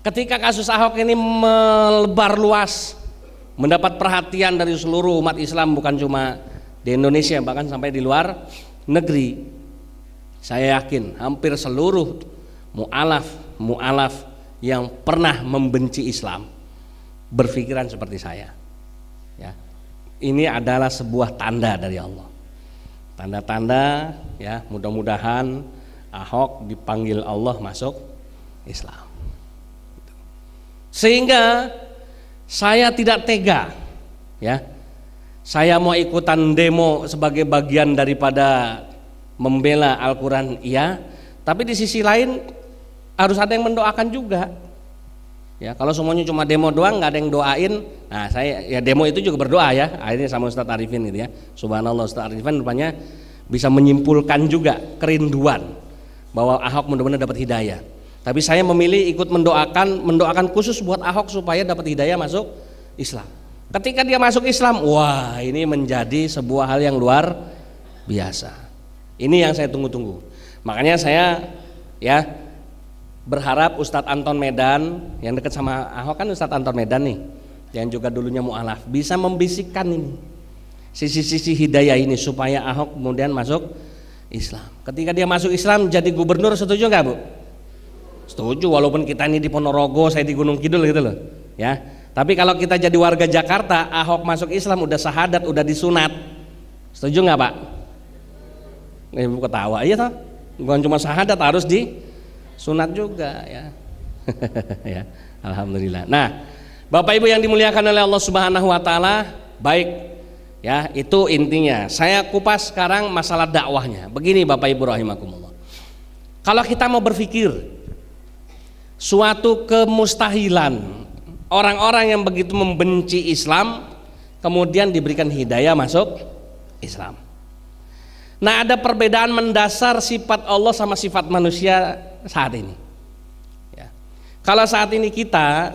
Ketika kasus Ahok ini melebar luas, mendapat perhatian dari seluruh umat Islam, bukan cuma di Indonesia, bahkan sampai di luar negeri, saya yakin hampir seluruh mu'alaf yang pernah membenci Islam berpikiran seperti saya. Ya. Ini adalah sebuah tanda dari Allah. Tanda-tanda, ya, mudah-mudahan Ahok dipanggil Allah masuk Islam. Sehingga saya tidak tega, ya. Saya mau ikutan demo sebagai bagian daripada membela Al-Quran, iya, tapi di sisi lain harus ada yang mendoakan juga. Ya, kalau semuanya cuma demo doang, nggak ada yang doain, nah saya ya demo itu juga berdoa ya. Akhirnya sama Ustadz Arifin gitu ya. Subhanallah, Ustadz Arifin rupanya bisa menyimpulkan juga kerinduan bahwa Ahok mudah-mudahan dapat hidayah. Tapi saya memilih ikut mendoakan khusus buat Ahok supaya dapat hidayah masuk Islam. Ketika dia masuk Islam, wah ini menjadi sebuah hal yang luar biasa. Ini yang saya tunggu-tunggu. Makanya saya ya berharap Ustadz Anton Medan yang dekat sama Ahok, kan Ustadz Anton Medan nih, yang juga dulunya mu'alaf, bisa membisikkan ini sisi-sisi hidayah ini supaya Ahok kemudian masuk Islam. Ketika dia masuk Islam jadi gubernur, setuju nggak Bu? Setuju, walaupun kita ini di Ponorogo, saya di Gunung Kidul gitu loh ya. Tapi kalau kita jadi warga Jakarta, Ahok masuk Islam udah syahadat, udah disunat, setuju nggak Pak? Ibu ketawa, iya toh, bukan cuma syahadat, harus sunat juga ya. Ya, alhamdulillah. Nah, Bapak Ibu yang dimuliakan oleh Allah Subhanahu wa Ta'ala, baik ya, itu intinya. Saya kupas sekarang masalah dakwahnya. Begini Bapak Ibu rahimakumullah. Kalau kita mau berpikir suatu kemustahilan orang-orang yang begitu membenci Islam kemudian diberikan hidayah masuk Islam. Nah, ada perbedaan mendasar sifat Allah sama sifat manusia saat ini. Ya. Kalau saat ini kita,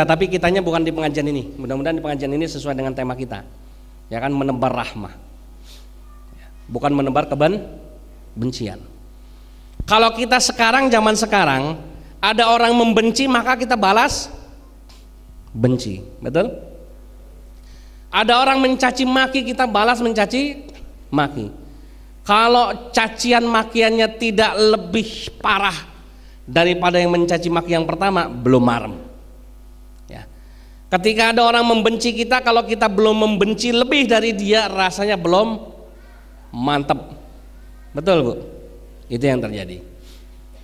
tapi kitanya bukan di pengajian ini. Mudah-mudahan di pengajian ini sesuai dengan tema kita. Ya kan, menebar rahmah. Ya. Bukan menebar kebencian. Kalau kita sekarang, zaman sekarang, ada orang membenci maka kita balas benci, betul? Ada orang mencaci maki, kita balas mencaci maki. Kalau cacian makiannya tidak lebih parah daripada yang mencaci maki yang pertama, belum marem. Ya. Ketika ada orang membenci kita, kalau kita belum membenci lebih dari dia, rasanya belum mantap. Betul Bu? Itu yang terjadi.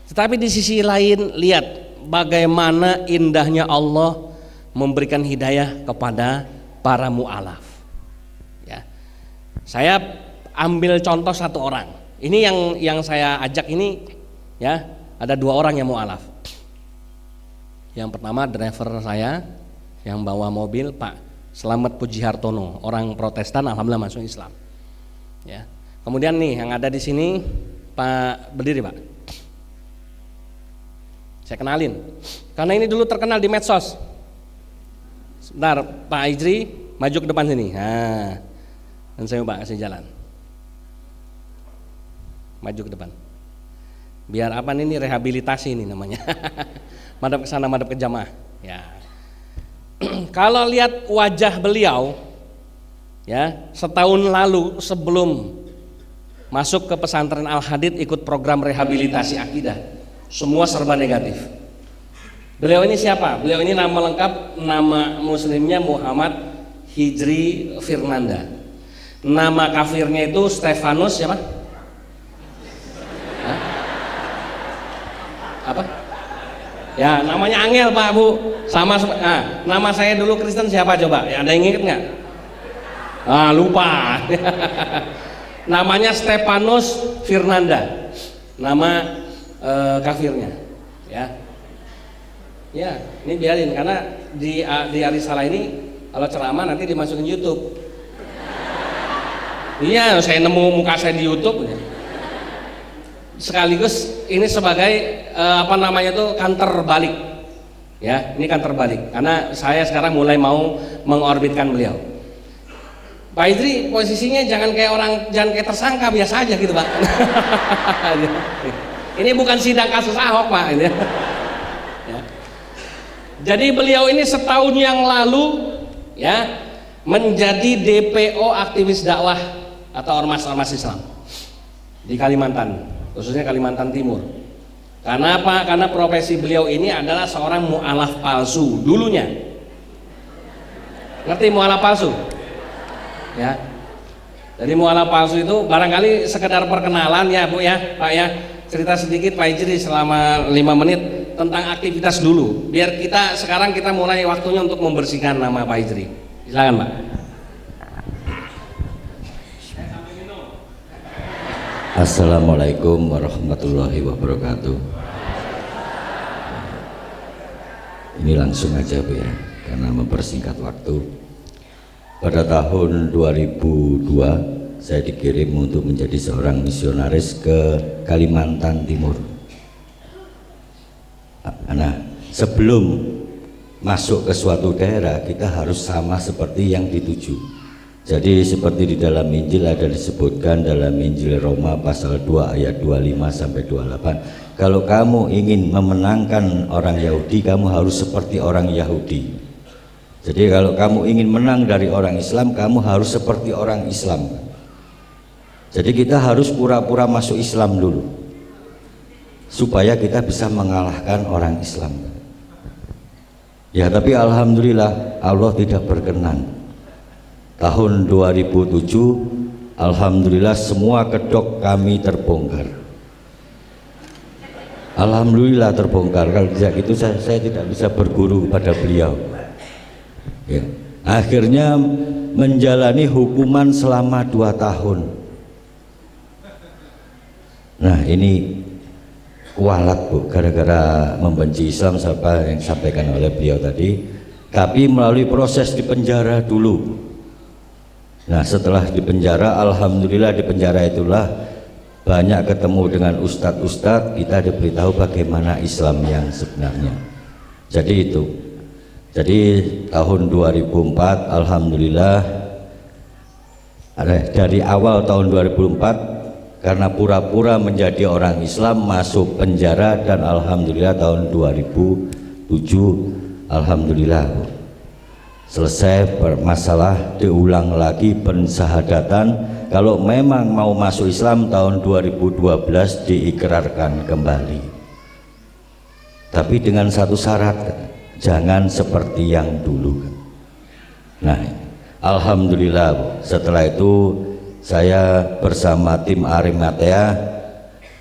Tetapi di sisi lain, lihat bagaimana indahnya Allah memberikan hidayah kepada para mu'alaf. Ya. Saya ambil contoh satu orang. Ini yang saya ajak ini ya, ada dua orang yang mu'alaf. Yang pertama driver saya yang bawa mobil, Pak Slamet Puji Hartono, orang Protestan, alhamdulillah masuk Islam. Ya. Kemudian nih yang ada di sini Pak, berdiri Pak. Saya kenalin. Karena ini dulu terkenal di medsos. Sebentar, Pak Ijri maju ke depan sini. Nah, dan saya Pak kasih jalan. Maju ke depan. Biar apa nih, ini rehabilitasi ini namanya. Madhab ke sana, madhab ke jamaah. Ya. Kalau lihat wajah beliau ya, setahun lalu sebelum masuk ke pesantren Al-Hadid ikut program rehabilitasi akidah, semua serba negatif. Beliau ini siapa? Beliau ini nama lengkap, nama muslimnya Muhammad Hijri Firnanda. Nama kafirnya itu Stefanus siapa? Ya, namanya Angel Pak Bu. Sama nama saya dulu Kristen siapa coba? Ya, ada yang inget nggak? Lupa. Namanya Stefanus Firnanda. Nama kafirnya. Ya. Ya, ini biarin karena di Arisala ini kalau ceramah nanti dimasukin YouTube. Iya, saya nemu muka saya di YouTube. Sekaligus ini sebagai kantor balik. Ya, ini kantor balik karena saya sekarang mulai mau mengorbitkan beliau. Pak Idri posisinya jangan kayak tersangka, biasa aja gitu Pak. Ini bukan sidang kasus Ahok Pak. Ya. Jadi beliau ini setahun yang lalu ya menjadi DPO aktivis dakwah atau ormas-ormas Islam di Kalimantan, khususnya Kalimantan Timur. Karena apa? Karena profesi beliau ini adalah seorang mu'alaf palsu dulunya. Ngerti mu'alaf palsu? Ya. Jadi mu'alaf palsu itu barangkali sekedar perkenalan ya Bu ya, Pak ya. Cerita sedikit Pak Ijri selama 5 menit tentang aktivitas dulu. Biar sekarang kita mulai waktunya untuk membersihkan nama Pak Ijri. Silakan Pak. Assalamualaikum warahmatullahi wabarakatuh. Ini langsung aja Bu ya, karena mempersingkat waktu. Pada tahun 2002 saya dikirim untuk menjadi seorang misionaris ke Kalimantan Timur. Nah, sebelum masuk ke suatu daerah kita harus sama seperti yang dituju. Jadi seperti di dalam Injil ada disebutkan dalam Injil Roma pasal 2 ayat 25 sampai 28, kalau kamu ingin memenangkan orang Yahudi kamu harus seperti orang Yahudi. Jadi kalau kamu ingin menang dari orang Islam kamu harus seperti orang Islam. Jadi kita harus pura-pura masuk Islam dulu supaya kita bisa mengalahkan orang Islam. Ya, tapi alhamdulillah Allah tidak berkenan. Tahun 2007 alhamdulillah semua kedok kami terbongkar. Alhamdulillah terbongkar. Kalau tidak itu saya tidak bisa berguru kepada beliau ya. Akhirnya menjalani hukuman selama 2 tahun. Nah ini kualat Bu, gara-gara membenci Islam apa yang disampaikan oleh beliau tadi. Tapi melalui proses di penjara dulu. Nah setelah di penjara, alhamdulillah di penjara itulah banyak ketemu dengan ustadz-ustadz, kita diberitahu bagaimana Islam yang sebenarnya. Jadi itu. Jadi tahun 2004 alhamdulillah dari awal tahun 2004 karena pura-pura menjadi orang Islam masuk penjara, dan alhamdulillah tahun 2007 alhamdulillah selesai bermasalah, diulang lagi pensahadatan. Kalau memang mau masuk Islam tahun 2012 diikrarkan kembali, tapi dengan satu syarat, jangan seperti yang dulu. Nah alhamdulillah setelah itu saya bersama tim Arimatea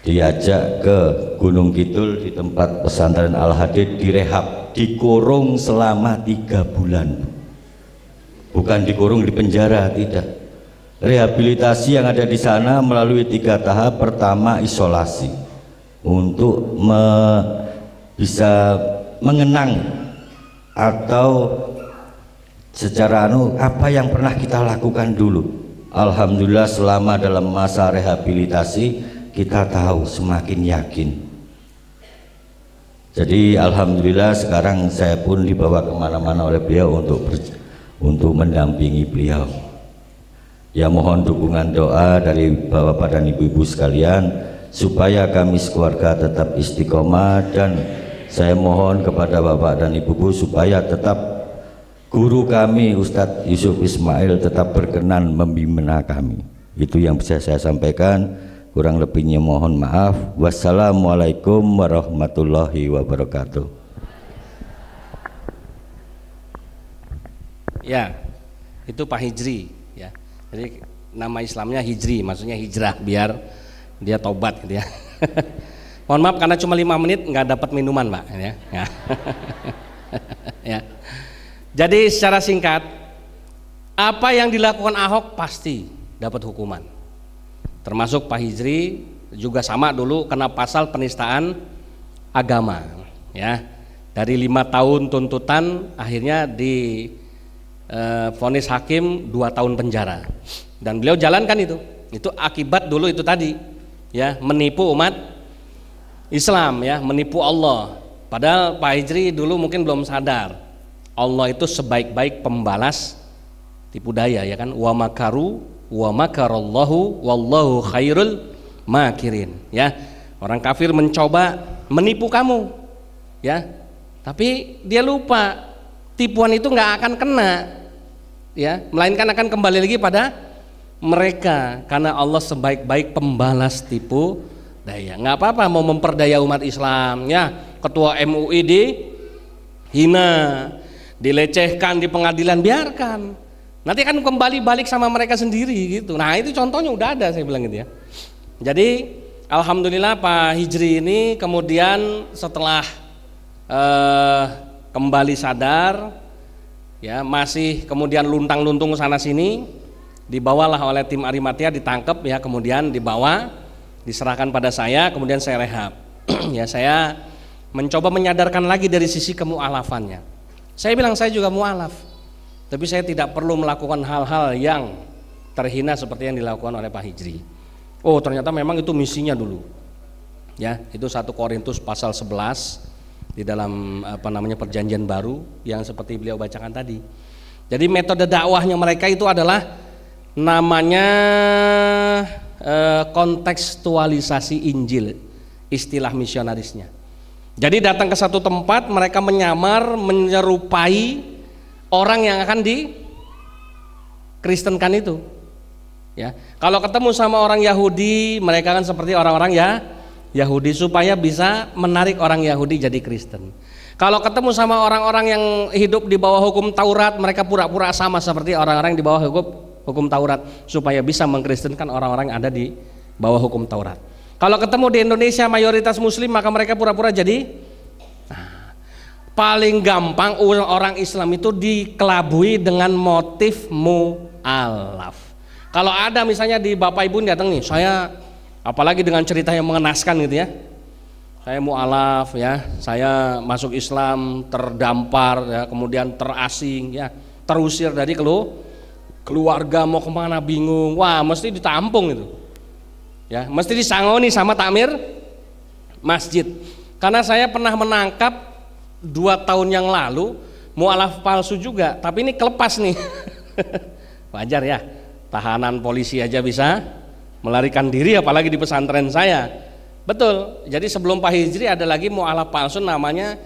diajak ke Gunung Kidul di tempat pesantren Al-Hadid, direhab, dikurung selama 3 bulan. Bukan dikurung di penjara, tidak. Rehabilitasi yang ada di sana melalui 3 tahap. Pertama isolasi untuk bisa mengenang atau secara apa yang pernah kita lakukan dulu. Alhamdulillah selama dalam masa rehabilitasi kita tahu, semakin yakin. Jadi alhamdulillah sekarang saya pun dibawa kemana-mana oleh beliau untuk mendampingi beliau. Ya mohon dukungan doa dari bapak dan ibu-ibu sekalian supaya kami sekeluarga tetap istiqomah, dan saya mohon kepada bapak dan ibu-ibu supaya tetap guru kami Ustadz Yusuf Ismail tetap berkenan membimbing kami. Itu yang bisa saya sampaikan, kurang lebihnya mohon maaf. Wassalamualaikum warahmatullahi wabarakatuh. Ya, itu Pak Hijri ya. Jadi nama Islamnya Hijri, maksudnya hijrah biar dia tobat gitu ya. Mohon maaf karena cuma 5 menit nggak dapat minuman, Mbak. Ya. Ya. Jadi secara singkat, apa yang dilakukan Ahok pasti dapat hukuman. Termasuk Pak Hijri juga sama dulu kena pasal penistaan agama. Ya, dari 5 tahun tuntutan akhirnya di vonis hakim 2 tahun penjara. Dan beliau jalankan itu. Itu akibat dulu itu tadi, ya, menipu umat Islam, ya, menipu Allah. Padahal Pak Hijri dulu mungkin belum sadar Allah itu sebaik-baik pembalas tipu daya, ya kan? Wa makaru wa makarallahu wallahu khairul makirin, ya. Orang kafir mencoba menipu kamu, ya, tapi dia lupa tipuan itu nggak akan kena, ya, melainkan akan kembali lagi pada mereka, karena Allah sebaik-baik pembalas tipu daya. Nggak apa-apa mau memperdaya umat Islam, ya. Ketua MUI dihina, dilecehkan di pengadilan, biarkan. Nanti kan kembali balik sama mereka sendiri gitu. Nah itu contohnya udah ada, saya bilang gitu, ya. Jadi alhamdulillah Pak Hijri ini kemudian setelah kembali sadar, ya, masih kemudian luntang-luntung sana sini, dibawalah oleh tim Arimatia, ditangkap, ya, kemudian dibawa, diserahkan pada saya, kemudian saya rehab. Ya, saya mencoba menyadarkan lagi dari sisi kemu'alafannya. Saya bilang saya juga mu'alaf, tapi saya tidak perlu melakukan hal-hal yang terhina seperti yang dilakukan oleh Pak Hijri. Oh, ternyata memang itu misinya dulu. Ya, itu 1 Korintus pasal 11 di dalam perjanjian baru yang seperti beliau bacakan tadi. Jadi metode dakwahnya mereka itu adalah namanya kontekstualisasi Injil, istilah misionarisnya. Jadi datang ke satu tempat, mereka menyamar menyerupai orang yang akan dikristenkan itu, ya. Kalau ketemu sama orang Yahudi, mereka kan seperti orang-orang Yahudi supaya bisa menarik orang Yahudi jadi Kristen. Kalau ketemu sama orang-orang yang hidup di bawah hukum Taurat, mereka pura-pura sama seperti orang-orang di bawah hukum Taurat supaya bisa mengkristenkan orang-orang yang ada di bawah hukum Taurat. Kalau ketemu di Indonesia mayoritas muslim, maka mereka pura-pura jadi, paling gampang orang Islam itu dikelabui dengan motif mu'alaf. Kalau ada misalnya di Bapak Ibu datang nih, saya apalagi dengan cerita yang mengenaskan gitu, ya, saya mu'alaf, ya, saya masuk Islam, terdampar, ya, kemudian terasing, ya, terusir dari keluarga, mau kemana bingung, wah mesti ditampung itu, ya, mesti disangoni sama takmir masjid. Karena saya pernah menangkap 2 tahun yang lalu mu'alaf palsu juga, tapi ini kelepas nih. Wajar, ya, tahanan polisi aja bisa melarikan diri, apalagi di pesantren saya. Betul. Jadi sebelum Pak Hijri ada lagi mu'alaf palsu namanya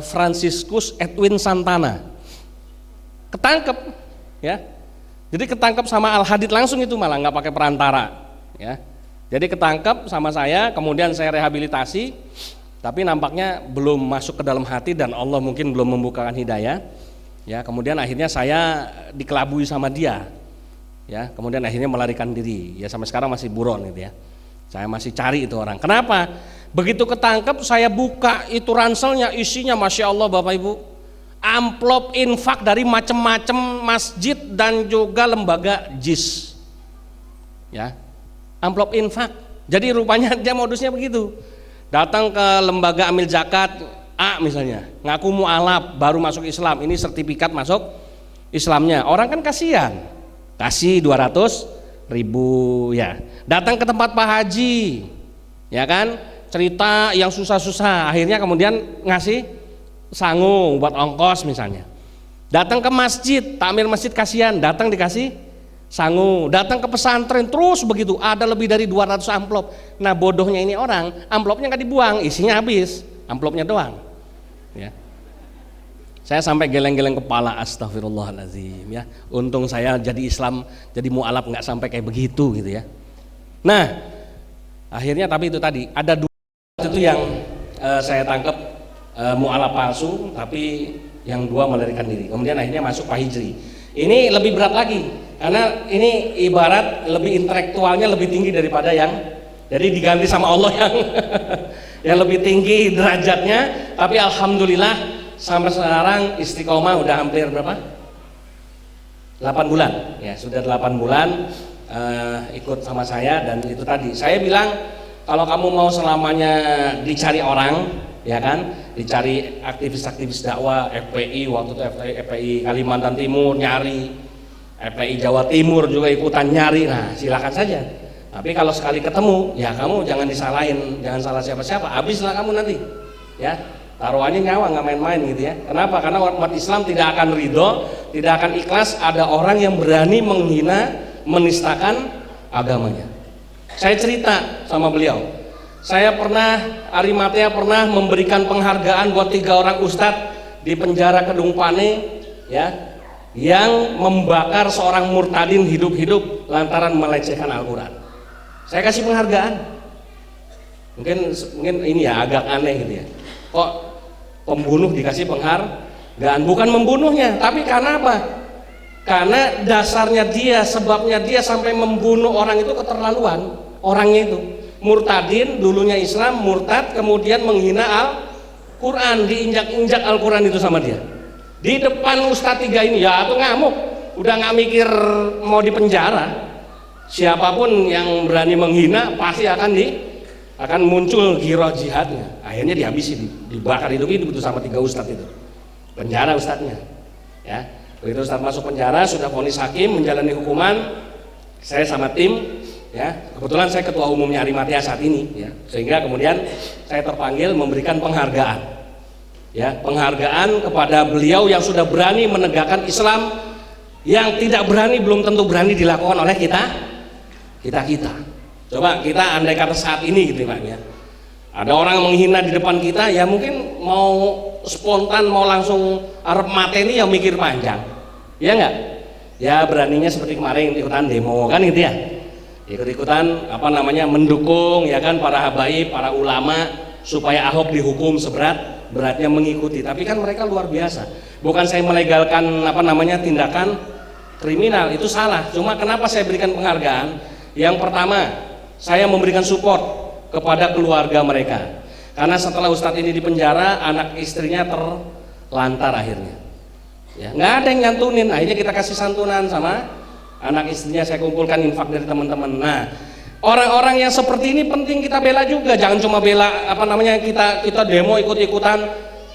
Franciscus Edwin Santana. Ketangkep, ya. Jadi ketangkep sama Al Hadid langsung itu, malah nggak pakai perantara, ya. Jadi ketangkep sama saya, kemudian saya rehabilitasi, tapi nampaknya belum masuk ke dalam hati dan Allah mungkin belum membukakan hidayah, ya. Kemudian akhirnya saya dikelabui sama dia, ya. Kemudian akhirnya melarikan diri, ya, sampai sekarang masih buron gitu, ya. Saya masih cari itu orang. Kenapa? Begitu ketangkep saya buka itu ranselnya, isinya Masya Allah Bapak Ibu, amplop infak dari macam-macam masjid dan juga lembaga JIS, ya, amplop infak. Jadi rupanya dia modusnya begitu, datang ke lembaga amil zakat A misalnya, ngaku mu'alaf, baru masuk Islam, ini sertifikat masuk Islamnya. Orang kan kasihan, kasih 200.000, ya. Datang ke tempat Pak Haji, ya kan, cerita yang susah-susah, akhirnya kemudian ngasih sangu buat ongkos misalnya. Datang ke masjid, takmir masjid kasihan, datang dikasih sangu. Datang ke pesantren terus begitu, ada lebih dari 200 amplop. Nah bodohnya ini orang, amplopnya nggak dibuang, isinya habis, amplopnya doang, ya. Saya sampai geleng-geleng kepala, astagfirullahaladzim, ya. Untung saya jadi Islam, jadi mu'alaf nggak sampai kayak begitu gitu, ya. Nah akhirnya tapi itu tadi ada 2 itu yang saya tangkap mu'alaf palsu, tapi yang 2 melarikan diri. Kemudian akhirnya masuk Pak Hijri. Ini lebih berat lagi karena ini ibarat lebih intelektualnya lebih tinggi daripada yang Jadi diganti sama Allah yang yang lebih tinggi derajatnya. Tapi alhamdulillah sampai sekarang istiqomah udah hampir berapa? 8 bulan ya, sudah 8 bulan ikut sama saya. Dan itu tadi saya bilang, kalau kamu mau selamanya dicari orang, ya kan, dicari aktivis-aktivis dakwah, FPI waktu itu FPI Kalimantan Timur nyari, FPI Jawa Timur juga ikutan nyari, nah silakan saja. Tapi kalau sekali ketemu, ya kamu jangan disalahin, jangan salah siapa-siapa, habislah kamu nanti, ya. Taruhannya nyawa, nggak main-main gitu ya. Kenapa? Karena umat Islam tidak akan ridho, tidak akan ikhlas ada orang yang berani menghina, menistakan agamanya. Saya cerita sama beliau, saya pernah, Arimatea pernah memberikan penghargaan buat 3 orang ustadz di penjara Kedung Pane, ya, yang membakar seorang murtadin hidup-hidup lantaran melecehkan Al-Quran. Saya kasih penghargaan. Mungkin ini ya agak aneh gitu ya. Kok pembunuh dikasih penghargaan? Bukan membunuhnya, tapi karena apa? Karena dasarnya dia, sebabnya dia sampai membunuh orang itu keterlaluan. Orangnya itu murtadin, dulunya Islam, murtad, kemudian menghina Al-Quran, diinjak-injak Al-Quran itu sama dia. Di depan Ustadz 3 ini, ya itu ngamuk, udah nggak mikir mau dipenjara. Siapapun yang berani menghina pasti akan muncul giroh jihadnya. Akhirnya dihabisi, dibakar hidup-hidup itu sama 3 ustadz itu. Penjara ustadznya. Ya, begitu ustadz masuk penjara, sudah vonis hakim, menjalani hukuman. Saya sama tim, ya, kebetulan saya ketua umumnya Arimatea saat ini, ya, sehingga kemudian saya terpanggil memberikan penghargaan. Ya, penghargaan kepada beliau yang sudah berani menegakkan Islam, yang tidak berani belum tentu berani dilakukan oleh kita. Coba kita andai kata saat ini gitu Pak ya, ada orang menghina di depan kita, ya mungkin mau spontan mau langsung arep mateni ya mikir panjang, ya enggak? Ya beraninya seperti kemarin ikutan demo kan gitu ya, ikut-ikutan mendukung ya kan para habaib, para ulama supaya Ahok dihukum seberat-beratnya, mengikuti. Tapi kan mereka luar biasa. Bukan saya melegalkan tindakan kriminal, itu salah. Cuma kenapa saya berikan penghargaan? Yang pertama, saya memberikan support kepada keluarga mereka. Karena setelah Ustadz ini dipenjara, anak istrinya terlantar akhirnya. Ya, nggak ada yang nyantunin, akhirnya kita kasih santunan sama anak istrinya, saya kumpulkan infak dari teman-teman. Nah, orang-orang yang seperti ini penting kita bela juga, jangan cuma bela kita demo ikut-ikutan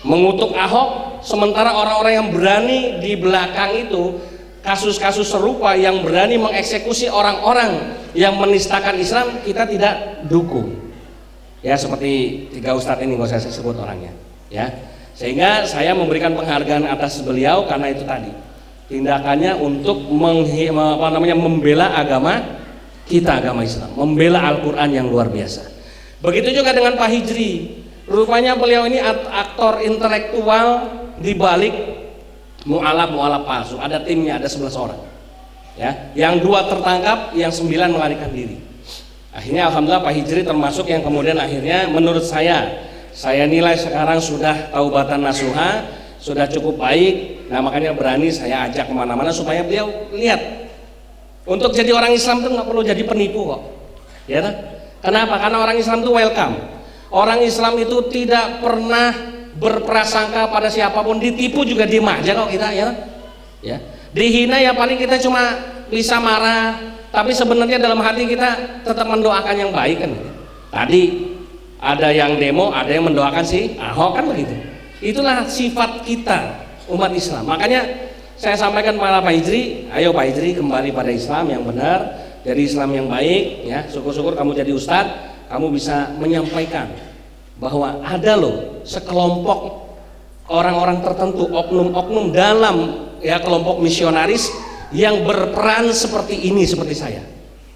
mengutuk Ahok, sementara orang-orang yang berani di belakang itu, kasus-kasus serupa yang berani mengeksekusi orang-orang yang menistakan Islam, kita tidak dukung. Ya seperti 3 ustadz ini, nggak usah saya sebut orangnya. Ya, sehingga saya memberikan penghargaan atas beliau karena itu tadi tindakannya untuk membela agama kita, agama Islam, membela Al-Quran yang luar biasa. Begitu juga dengan Pak Hijri, rupanya beliau ini aktor intelektual di balik mu'alaf palsu. Ada timnya, ada 11 orang ya, yang 2 tertangkap, yang 9 melarikan diri. Akhirnya alhamdulillah Pak Hijri termasuk yang kemudian akhirnya menurut saya nilai sekarang sudah taubatan nasuha, sudah cukup baik. Nah makanya berani saya ajak kemana-mana supaya beliau lihat, untuk jadi orang Islam itu nggak perlu jadi penipu kok, ya kan? Kenapa? Karena orang Islam itu welcome. Orang Islam itu tidak pernah berprasangka pada siapapun, ditipu juga diem aja kok kita, ya, ya. Dihina ya paling kita cuma bisa marah, tapi sebenarnya dalam hati kita tetap mendoakan yang baik kan. Tadi ada yang demo, ada yang mendoakan si Ahok kan begitu. Itulah sifat kita umat Islam. Makanya saya sampaikan kepada Pak Hijri, ayo Pak Hijri kembali pada Islam yang benar, dari Islam yang baik, ya. Syukur-syukur kamu jadi ustadz, kamu bisa menyampaikan bahwa ada loh sekelompok orang-orang tertentu, oknum-oknum dalam ya kelompok misionaris yang berperan seperti ini, seperti saya.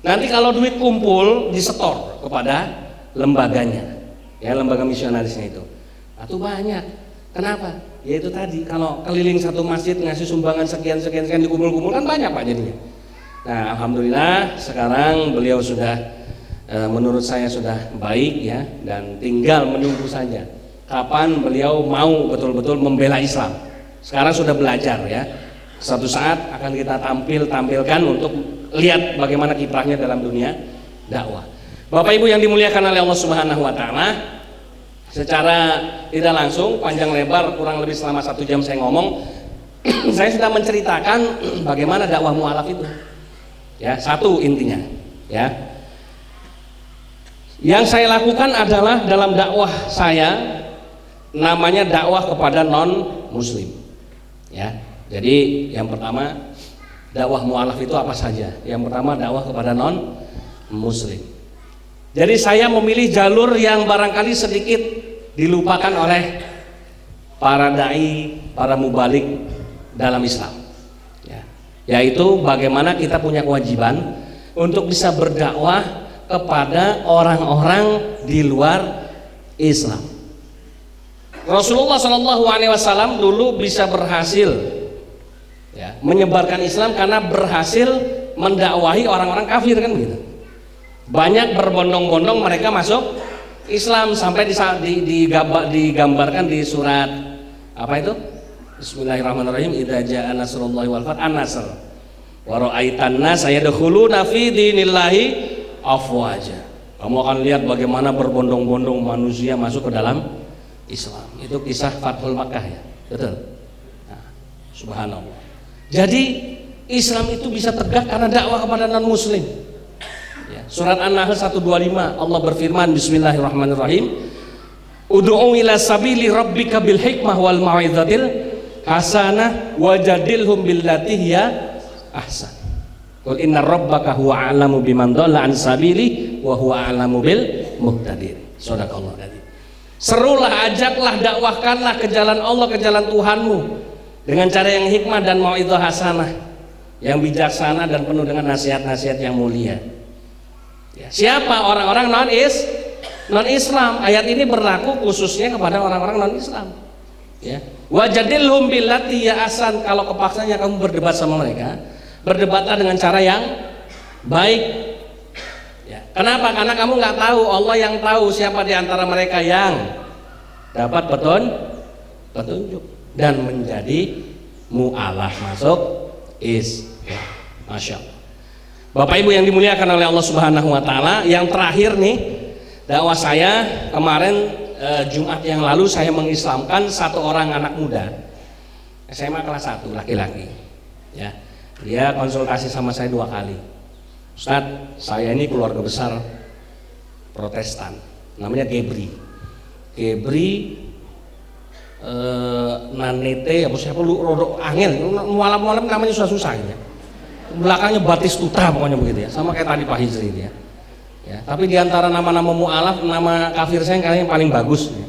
Nanti kalau duit kumpul disetor kepada lembaganya, ya lembaga misionarisnya itu. Itu banyak. Kenapa? Ya itu tadi, kalau keliling satu masjid ngasih sumbangan sekian dikumpul-kumpul kan banyak Pak jadinya. Nah alhamdulillah sekarang beliau sudah menurut saya sudah baik ya, dan tinggal menunggu saja kapan beliau mau betul-betul membela Islam. Sekarang sudah belajar ya, suatu saat akan kita tampilkan untuk lihat bagaimana kiprahnya dalam dunia dakwah. Bapak Ibu yang dimuliakan oleh Allah Subhanahu wa taala, secara tidak langsung panjang lebar kurang lebih selama 1 jam saya ngomong, saya sudah menceritakan bagaimana dakwah mu'alaf itu. Ya, satu intinya, ya. Yang saya lakukan adalah dalam dakwah saya namanya dakwah kepada non muslim. Ya. Jadi yang pertama dakwah mu'alaf itu apa saja? Yang pertama dakwah kepada non muslim. Jadi saya memilih jalur yang barangkali sedikit dilupakan oleh para dai, para mubalik dalam Islam, ya. Yaitu bagaimana kita punya kewajiban untuk bisa berdakwah kepada orang-orang di luar Islam. Rasulullah SAW dulu bisa berhasil, ya, menyebarkan Islam karena berhasil mendakwahi orang-orang kafir, kan gitu. Banyak berbondong-bondong mereka masuk Islam sampai digambarkan di surat apa itu? Bismillahirrahmanirrahim. Idza jaa nasrullahi wal fath, an-nasr. Wa ra'aitan nas yadkhuluna fi dinillahi afwaja. Kamu akan lihat bagaimana berbondong-bondong manusia masuk ke dalam Islam. Itu kisah Fathul Makkah, ya. Betul. Nah, subhanallah. Jadi Islam itu bisa tegak karena dakwah kepada non muslim. Surat An-Nahl 125 Allah berfirman, Bismillahirrahmanirrahim, Ud'u ila sabili rabbika bil hikmah wal mau'izatil hasanah wajadilhum billati hiya ahsan. Qul inna rabbaka huwa a'lamu biman dhalla an sabili wa huwa a'lamu bil muhtadin. Shadaqallahu adzim. Serulah, ajaklah, dakwahkanlah ke jalan Allah, ke jalan Tuhanmu dengan cara yang hikmah dan mau'izah hasanah, yang bijaksana dan penuh dengan nasihat-nasihat yang mulia. Ya, siapa orang-orang non-Islam? Ayat ini berlaku khususnya kepada orang-orang non-Islam. Ya. Wajadilhum billati ya asan. Kalau kepaksanya kamu berdebat sama mereka, berdebatlah dengan cara yang baik. Ya. Kenapa? Karena kamu nggak tahu, Allah yang tahu siapa di antara mereka yang dapat petunjuk dan menjadi mu'alaf masuk Islam. Masya Allah. Bapak Ibu yang dimuliakan oleh Allah Subhanahu wa taala, yang terakhir nih dakwah saya kemarin Jumat yang lalu saya mengislamkan satu orang anak muda SMA kelas 1 laki-laki, ya. Dia konsultasi sama saya 2 kali. Ustadz, saya ini keluarga besar Protestan, namanya Gebri Nanete apa siapa lu rodok angel mualaf namanya susah ya. Belakangnya Batistuta pokoknya begitu ya, sama kayak tadi Pak Hijri ya. Ya, tapi diantara nama-nama mu'alaf, nama kafir saya kayaknya yang paling bagus ya.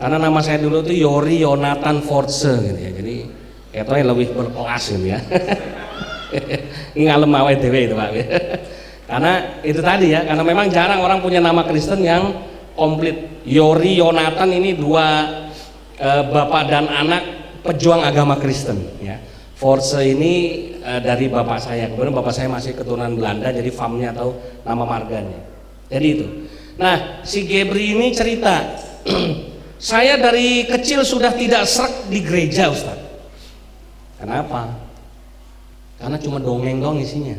Karena nama saya dulu itu Yori Yonatan Force gitu ya, jadi kayaknya lebih berkelas gitu ya. Ngalem awet dewe itu Pak. Karena itu tadi ya, karena memang jarang orang punya nama Kristen yang komplit. Yori Yonatan ini 2 bapak dan anak pejuang agama Kristen ya. Force ini dari bapak saya, kemudian bapak saya masih keturunan Belanda, jadi famnya atau nama marganya. Jadi itu. Nah, si Gebri ini cerita, saya dari kecil sudah tidak srek di gereja, Ustaz. Kenapa? Karena cuma dongeng dong isinya.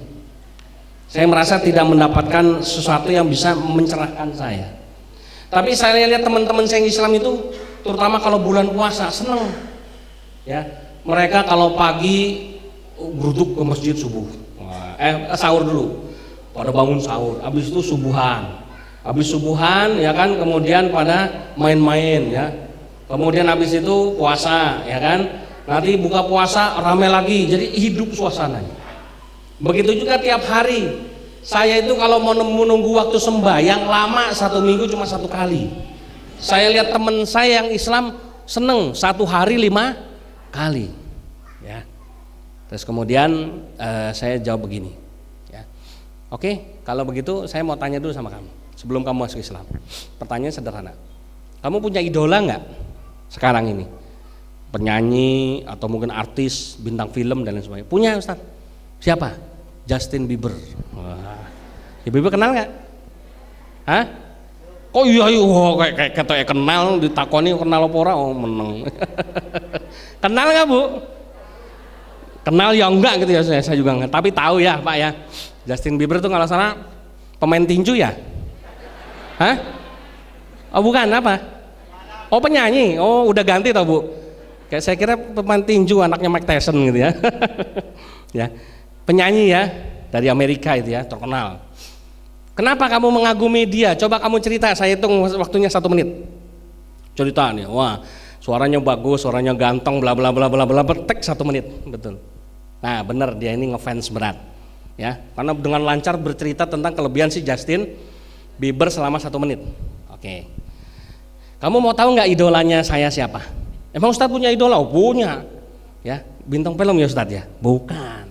Saya merasa tidak mendapatkan sesuatu yang bisa mencerahkan saya. Tapi saya lihat teman-teman saya yang Islam itu, terutama kalau bulan puasa, seneng. Ya. Mereka kalau pagi geruduk ke masjid subuh, sahur dulu, pada bangun sahur, habis itu subuhan, ya kan, kemudian pada main-main ya, kemudian habis itu puasa ya kan, nanti buka puasa rame lagi, jadi hidup suasananya. Begitu juga tiap hari. Saya itu kalau mau menunggu waktu sembahyang lama 1 minggu cuma 1 kali. Saya lihat teman saya yang Islam seneng 1 hari 5 kali ya. Terus kemudian saya jawab begini ya. Oke, kalau begitu saya mau tanya dulu sama kamu sebelum kamu masuk Islam. Pertanyaan sederhana, kamu punya idola nggak sekarang ini? Penyanyi atau mungkin artis, bintang film dan lain sebagainya? Punya Ustaz. Siapa? Justin Bieber. Wah, ya Bieber kenal nggak? Hah? Kok iya kayak kata kenal, ditakoni kenal apa ora? Oh meneng. Kenal nggak Bu? Kenal ya enggak gitu ya, saya juga enggak. Tapi tahu ya Pak ya, Justin Bieber itu kalau salah pemain tinju ya. Hah? Oh bukan, apa? Oh penyanyi. Oh udah ganti tau Bu. Kayak saya kira pemain tinju anaknya Mike Tyson gitu ya. Ya, penyanyi ya dari Amerika itu ya, terkenal. Kenapa kamu mengagumi dia? Coba kamu cerita, saya hitung waktunya 1 menit. Cerita nih, wah suaranya bagus, suaranya ganteng, bla bla bla bla bla, tek 1 menit, betul. Nah bener dia ini ngefans berat, ya, karena dengan lancar bercerita tentang kelebihan si Justin Bieber selama 1 menit. Oke, kamu mau tahu nggak idolanya saya siapa? Emang Ustadz punya idola? Oh punya, ya bintang film ya Ustadz ya? Bukan,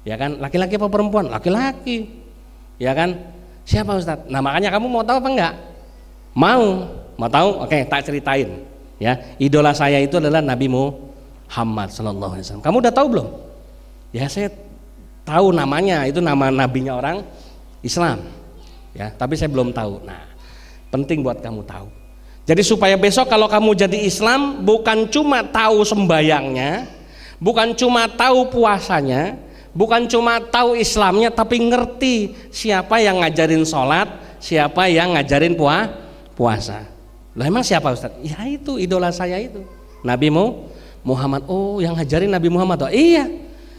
ya kan, laki-laki apa perempuan? Laki-laki, ya kan? Siapa Ustadz? Nah makanya kamu mau tahu apa enggak? Mau tahu? Oke, tak ceritain. Ya, idola saya itu adalah Nabi Muhammad Sallallahu Alaihi Wasallam. Kamu udah tahu belum? Ya saya tahu namanya, itu nama nabinya orang Islam. Ya, tapi saya belum tahu. Nah, penting buat kamu tahu. Jadi supaya besok kalau kamu jadi Islam bukan cuma tahu sembayangnya, bukan cuma tahu puasanya, bukan cuma tahu Islamnya, tapi ngerti siapa yang ngajarin sholat, siapa yang ngajarin puasa. Lah emang siapa Ustaz? Ya itu idola saya itu, Nabi Muhammad. Oh yang ngajarin Nabi Muhammad. Oh iya,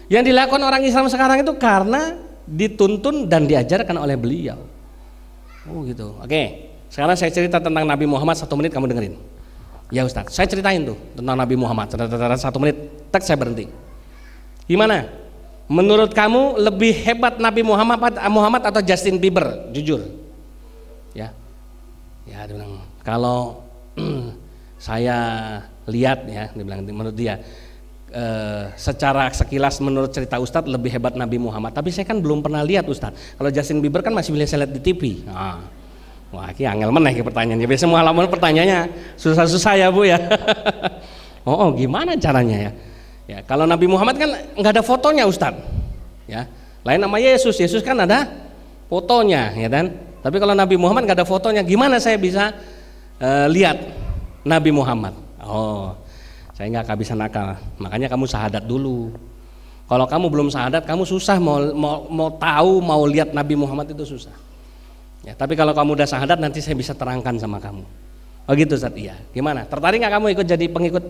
yang dilakukan orang Islam sekarang itu karena dituntun dan diajarkan oleh beliau. Oh gitu. Oke. Sekarang saya cerita tentang Nabi Muhammad 1 menit, kamu dengerin. Ya Ustaz, saya ceritain tuh tentang Nabi Muhammad. 1 menit, tek saya berhenti. Gimana? Menurut kamu lebih hebat Nabi Muhammad atau Justin Bieber? Jujur. Ya. Ya dia bilang, kalau saya lihat ya, dia bilang menurut dia secara sekilas menurut cerita Ustadz lebih hebat Nabi Muhammad. Tapi saya kan belum pernah lihat Ustadz. Kalau Justin Bieber kan masih bisa saya lihat di TV. Nah. Wah, ini angel meneh pertanyaannya. Biasanya mualaman pertanyaannya susah-susah ya Bu ya. Oh, gimana caranya ya? Ya, kalau Nabi Muhammad kan nggak ada fotonya Ustadz. Ya, lain nama Yesus. Yesus kan ada fotonya, ya kan? Tapi kalau Nabi Muhammad nggak ada fotonya, gimana saya bisa lihat Nabi Muhammad? Oh, saya nggak kehabisan akal. Makanya kamu syahadat dulu. Kalau kamu belum syahadat, kamu susah mau tahu, mau lihat Nabi Muhammad itu susah. Ya, tapi kalau kamu udah syahadat nanti saya bisa terangkan sama kamu. Oh gitu Ustaz, iya. Gimana? Tertarik nggak kamu ikut jadi pengikut,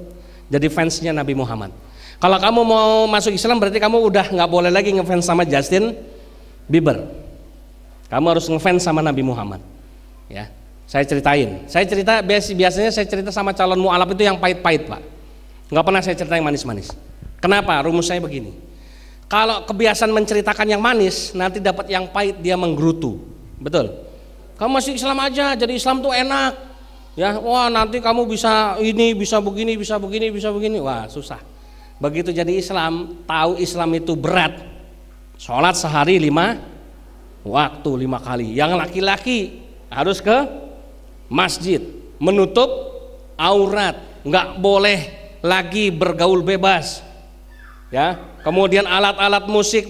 jadi fansnya Nabi Muhammad? Kalau kamu mau masuk Islam berarti kamu udah nggak boleh lagi ngefans sama Justin Bieber. Kamu harus ngefans sama Nabi Muhammad. Ya, saya ceritain. Biasanya saya cerita sama calon mu'alaf itu yang pahit-pahit Pak. Nggak pernah saya cerita yang manis-manis. Kenapa? Rumus saya begini. Kalau kebiasaan menceritakan yang manis, nanti dapat yang pahit dia menggerutu. Betul. Kamu masih Islam aja, jadi Islam tuh enak. Ya, wah nanti kamu bisa ini, bisa begini, bisa begini, bisa begini. Wah, susah. Begitu jadi Islam, tahu Islam itu berat. Sholat sehari 5 waktu 5 kali. Yang laki-laki harus ke masjid, menutup aurat, nggak boleh lagi bergaul bebas. Ya, kemudian alat-alat musik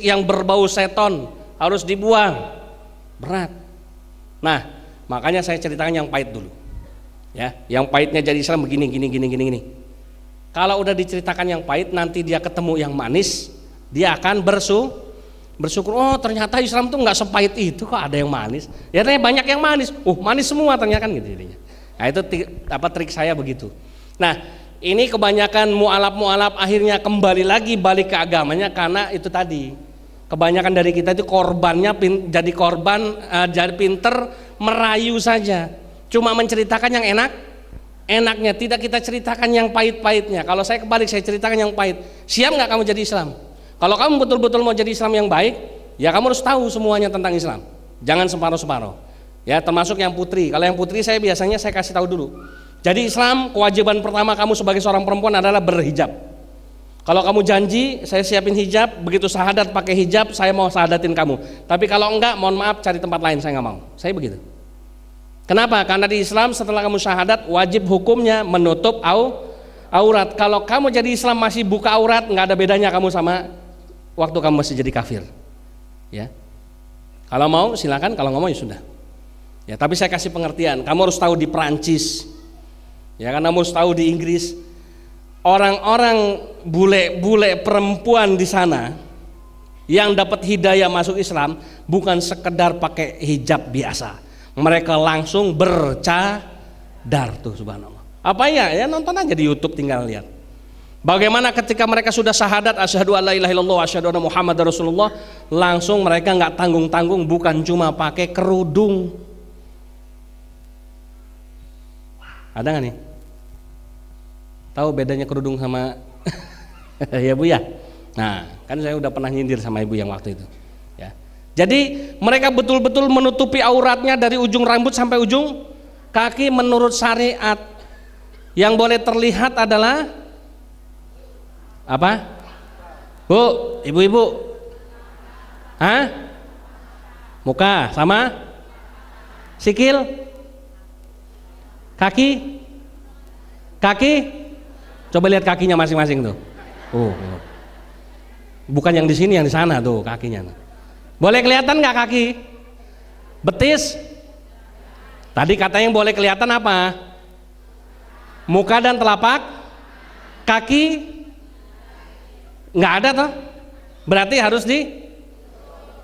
yang berbau seton harus dibuang. Berat. Nah, makanya saya ceritakan yang pahit dulu. Ya, yang pahitnya jadi Islam begini. Kalau udah diceritakan yang pahit, nanti dia ketemu yang manis, dia akan bersyukur. Oh, ternyata Islam tuh nggak sepahit itu, kok ada yang manis. Ya, ternyata banyak yang manis. Manis semua ternyata kan gitu jadinya. Nah, itu trik saya begitu. Nah, ini kebanyakan mu'alaf akhirnya balik ke agamanya karena itu tadi. Kebanyakan dari kita itu korbannya jadi jadi pinter merayu saja, cuma menceritakan yang enaknya, tidak kita ceritakan yang pahit-pahitnya. Kalau saya kebalik, saya ceritakan yang pahit. Siap nggak kamu jadi Islam? Kalau kamu betul-betul mau jadi Islam yang baik, ya kamu harus tahu semuanya tentang Islam. Jangan separuh-separuh. Ya, termasuk yang putri. Kalau yang putri saya biasanya saya kasih tahu dulu. Jadi Islam, kewajiban pertama kamu sebagai seorang perempuan adalah berhijab. Kalau kamu janji, saya siapin hijab, begitu syahadat pakai hijab, saya mau syahadatin kamu. Tapi kalau enggak, mohon maaf, cari tempat lain, saya nggak mau. Saya begitu. Kenapa? Karena di Islam setelah kamu syahadat, wajib hukumnya menutup aurat. Kalau kamu jadi Islam masih buka aurat, nggak ada bedanya kamu sama waktu kamu masih jadi kafir. Ya. Kalau mau silakan, kalau nggak mau ya sudah. Ya, tapi saya kasih pengertian. Kamu harus tahu di Perancis, ya kan, kamu harus tahu di Inggris. Orang-orang bule perempuan di sana yang dapat hidayah masuk Islam bukan sekedar pakai hijab biasa. mereka langsung bercadar tuh, subhanallah. Apa ya? Ya nonton aja di YouTube, tinggal lihat. Bagaimana ketika mereka sudah syahadat asyhadu alla ilaha illallah wa asyhadu anna muhammadar rasulullah, langsung mereka nggak tanggung-tanggung, bukan cuma pakai kerudung. Ada nggak nih? Tahu bedanya kerudung sama ya Bu ya? Nah, kan saya udah pernah nyindir sama ibu yang waktu itu. Ya. Jadi mereka betul-betul menutupi auratnya dari ujung rambut sampai ujung kaki menurut syariat. Yang boleh terlihat adalah apa? Bu, ibu-ibu, muka sama sikil, kaki, coba lihat kakinya masing-masing tuh. Bukan yang di sini, yang di sana tuh kakinya. Boleh kelihatan nggak kaki? Betis? Tadi katanya yang boleh kelihatan apa? Muka dan telapak kaki. Nggak ada toh, berarti harus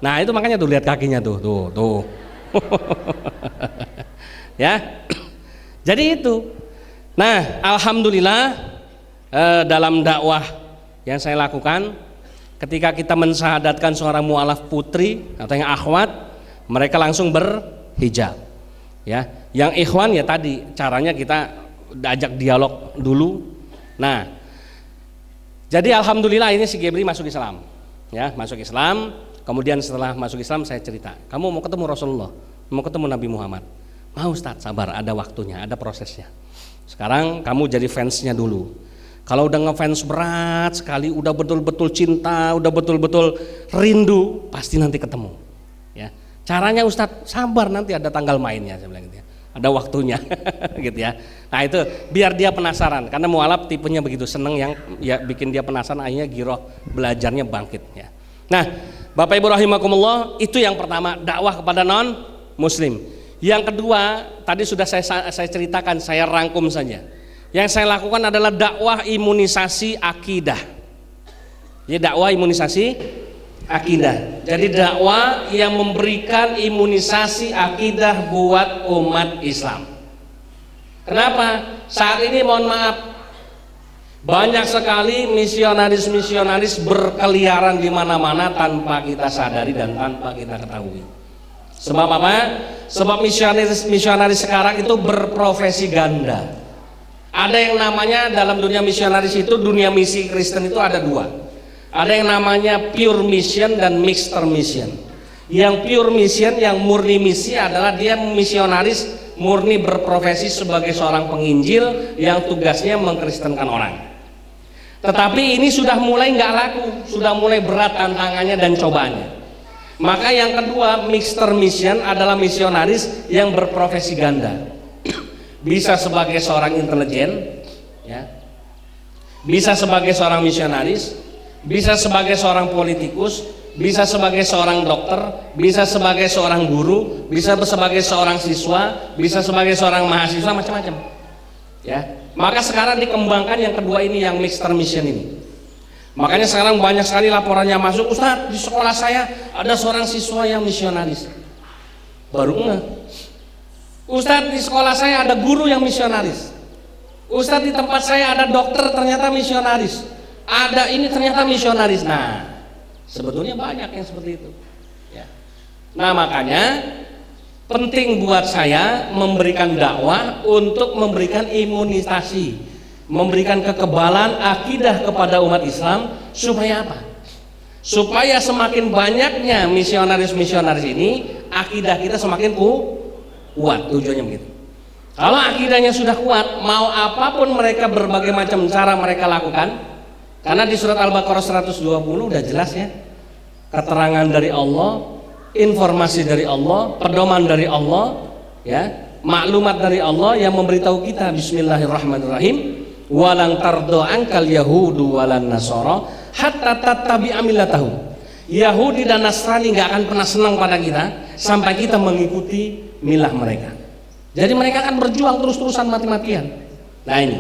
nah itu makanya tuh lihat kakinya tuh ya. Jadi itu. Nah, alhamdulillah dalam dakwah yang saya lakukan, ketika kita mensyahadatkan seorang mualaf putri atau yang akhwat, mereka langsung berhijab. Ya, yang ikhwan ya tadi caranya kita ajak dialog dulu. Nah, jadi alhamdulillah ini si Gebri masuk Islam, ya masuk Islam. Kemudian setelah masuk Islam saya cerita, kamu mau ketemu Rasulullah, mau ketemu Nabi Muhammad. Mau Ustaz, sabar, ada waktunya, ada prosesnya. Sekarang kamu jadi fansnya dulu. Kalau udah ngefans berat sekali, udah betul-betul cinta, udah betul-betul rindu, pasti nanti ketemu. Ya, caranya Ustaz, sabar, nanti ada tanggal mainnya, saya bilang gitu ya. Ada waktunya gitu ya. Nah itu biar dia penasaran, karena mualaf tipenya begitu, seneng yang ya bikin dia penasaran, akhirnya giroh belajarnya bangkit ya. Nah Bapak Ibu rahimakumullah, itu yang pertama, dakwah kepada non muslim. Yang kedua tadi sudah saya ceritakan, saya rangkum saja. Yang saya lakukan adalah dakwah imunisasi akidah. Jadi dakwah imunisasi akidah. Jadi dakwah yang memberikan imunisasi akidah buat umat Islam. Kenapa? Saat ini mohon maaf, banyak sekali misionaris-misionaris berkeliaran di mana-mana tanpa kita sadari dan tanpa kita ketahui. Sebab apa? Sebab misionaris sekarang itu berprofesi ganda. Ada yang namanya dalam dunia misionaris itu, dunia misi Kristen itu ada dua. Ada yang namanya pure mission dan mixed mission. Yang pure mission, yang murni misi adalah dia misionaris murni berprofesi sebagai seorang penginjil yang tugasnya mengkristenkan orang. Tetapi ini sudah mulai nggak laku, sudah mulai berat tantangannya dan cobaannya. Maka yang kedua, mixed mission adalah misionaris yang berprofesi ganda. Bisa sebagai seorang intelijen, ya. Bisa sebagai seorang misionaris, bisa sebagai seorang politikus, bisa sebagai seorang dokter, bisa sebagai seorang guru, bisa sebagai seorang siswa, bisa sebagai seorang mahasiswa, macam-macam. Ya, maka sekarang dikembangkan yang kedua ini, yang mixed mission ini. Makanya sekarang banyak sekali laporannya masuk, Ustadz di sekolah saya ada seorang siswa yang misionaris. Baru enggak. Ustadz di sekolah saya ada guru yang misionaris. Ustadz di tempat saya ada dokter ternyata misionaris. Ada ini ternyata misionaris. Nah, sebetulnya banyak yang seperti itu. Ya. Nah makanya penting buat saya memberikan dakwah untuk memberikan imunisasi, memberikan kekebalan akidah kepada umat Islam. Supaya apa? Supaya semakin banyaknya misionaris-misionaris ini, akidah kita semakin kuat. Tujuannya begitu. Kalau akidahnya sudah kuat, mau apapun mereka berbagai macam cara mereka lakukan. Karena di surat Al-Baqarah 120 udah jelas ya, keterangan dari Allah, informasi dari Allah, pedoman dari Allah, ya, maklumat dari Allah yang memberitahu kita. Bismillahirrahmanirrahim. Walang tardo angkal yahudu walan nasara hatta tattabi'a millatahum. Yahudi dan Nasrani nggak akan pernah senang pada kita sampai kita mengikuti milah mereka. Jadi mereka akan berjuang terus-terusan mati-matian. Nah ini,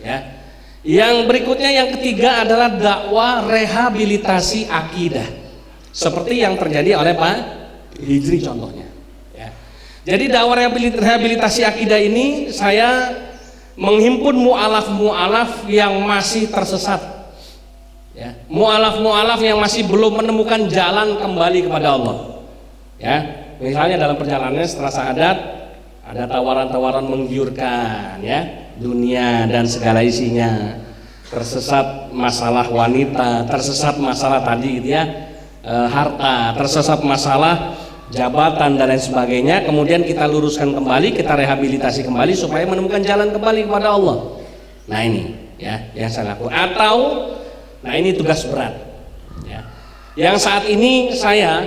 ya. Yang berikutnya, yang ketiga adalah dakwah rehabilitasi akidah, seperti yang terjadi oleh Pak Hijri contohnya. Ya. Jadi dakwah rehabilitasi akidah ini saya menghimpun mu'alaf-mu'alaf yang masih tersesat, ya, mu'alaf-mu'alaf yang masih belum menemukan jalan kembali kepada Allah. Ya, misalnya dalam perjalanannya setelah syahadat ada tawaran-tawaran menggiurkan, ya, dunia dan segala isinya, tersesat masalah wanita, tersesat masalah tadi gitu ya, harta, tersesat masalah jabatan dan lain sebagainya. Kemudian kita luruskan kembali, kita rehabilitasi kembali supaya menemukan jalan kembali kepada Allah. Nah ini ya yang saya lakukan. Atau nah ini tugas berat ya, yang saat ini saya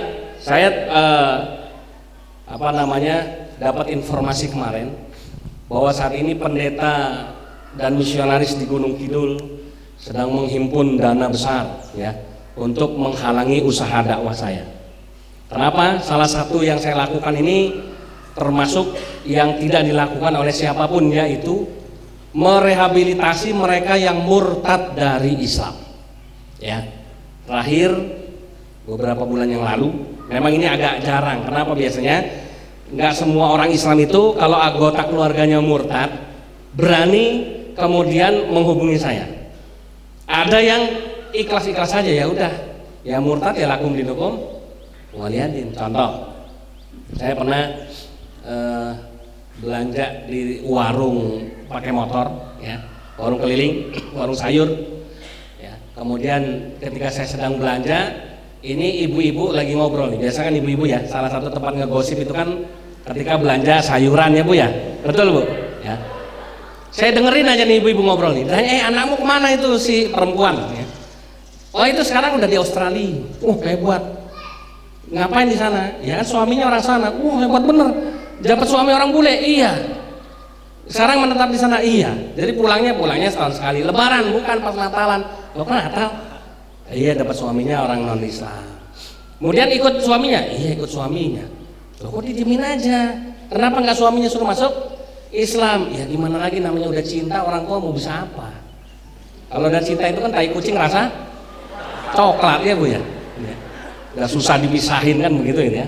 dapat informasi kemarin bahwa saat ini pendeta dan misionaris di Gunung Kidul sedang menghimpun dana besar ya untuk menghalangi usaha dakwah saya. Kenapa? Salah satu yang saya lakukan ini termasuk yang tidak dilakukan oleh siapapun, yaitu merehabilitasi mereka yang murtad dari Islam. Ya, terakhir beberapa bulan yang lalu, memang ini agak jarang. Kenapa? Biasanya nggak semua orang Islam itu kalau anggota keluarganya murtad berani kemudian menghubungi saya. Ada yang ikhlas-ikhlas saja, ya udah, ya murtad ya lakum dinukum waliyadin. Contoh, saya pernah belanja di warung pakai motor, ya, warung keliling, warung sayur. Ya, kemudian ketika saya sedang belanja, ini ibu-ibu lagi ngobrol nih. Biasa kan ibu-ibu ya, salah satu tempat ngegosip itu kan ketika belanja sayuran ya Bu ya, betul Bu? Ya. Saya dengerin aja nih ibu-ibu ngobrol nih. Tanya, anakmu kemana itu si perempuan? Ya. Oh itu sekarang udah di Australia. Hebat. Ngapain di sana? Ya kan suaminya orang sana. Hebat bener. Dapat suami orang bule. Iya. Sekarang menetap di sana. Iya. Jadi pulangnya setahun sekali. Lebaran bukan pas Natalan. Loh kan Natal? Iya, dapat suaminya orang non Islam. Kemudian ikut suaminya. Iya, ikut suaminya. Loh kok didiemin aja? Kenapa nggak suaminya suruh masuk Islam? Ya gimana lagi, namanya udah cinta, orang tua mau bisa apa? Kalau udah cinta itu kan tai kucing rasa coklat ya Bu ya. Udah susah dipisahin kan begitu ini ya.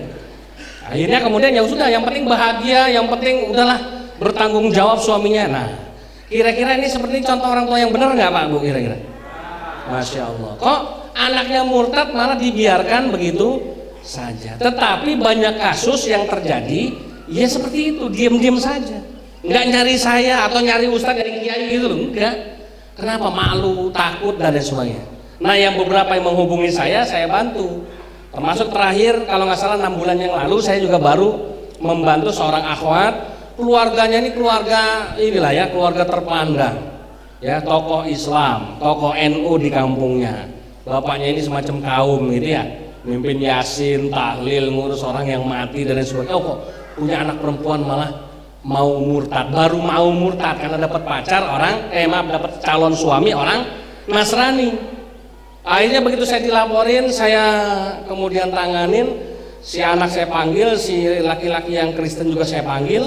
Akhirnya kemudian ya sudah, yang penting bahagia, yang penting udahlah bertanggung jawab suaminya. Nah, kira-kira ini seperti contoh orang tua yang benar nggak Pak Bu kira-kira? Masya Allah. Kok anaknya murtad malah dibiarkan begitu saja? Tetapi banyak kasus yang terjadi ya seperti itu, diam-diam saja, nggak nyari saya atau nyari ustadz, nyari kiai gitu loh, enggak. Kenapa? Malu, takut dan lain sebagainya. Nah, yang beberapa yang menghubungi saya bantu. Termasuk terakhir kalau nggak salah 6 bulan yang lalu saya juga baru membantu seorang akhwat, keluarganya ini keluarga inilah ya, keluarga terpandang ya, tokoh Islam, tokoh NU di kampungnya. Bapaknya ini semacam kaum gitu ya, mimpin yasin, tahlil, ngurus orang yang mati dan lain sebagainya. Oh kok punya anak perempuan malah mau murtad, baru mau murtad karena dapat pacar orang, dapat calon suami orang Nasrani. Akhirnya begitu saya dilaporin, saya kemudian tanganin, si anak saya panggil, si laki-laki yang Kristen juga saya panggil,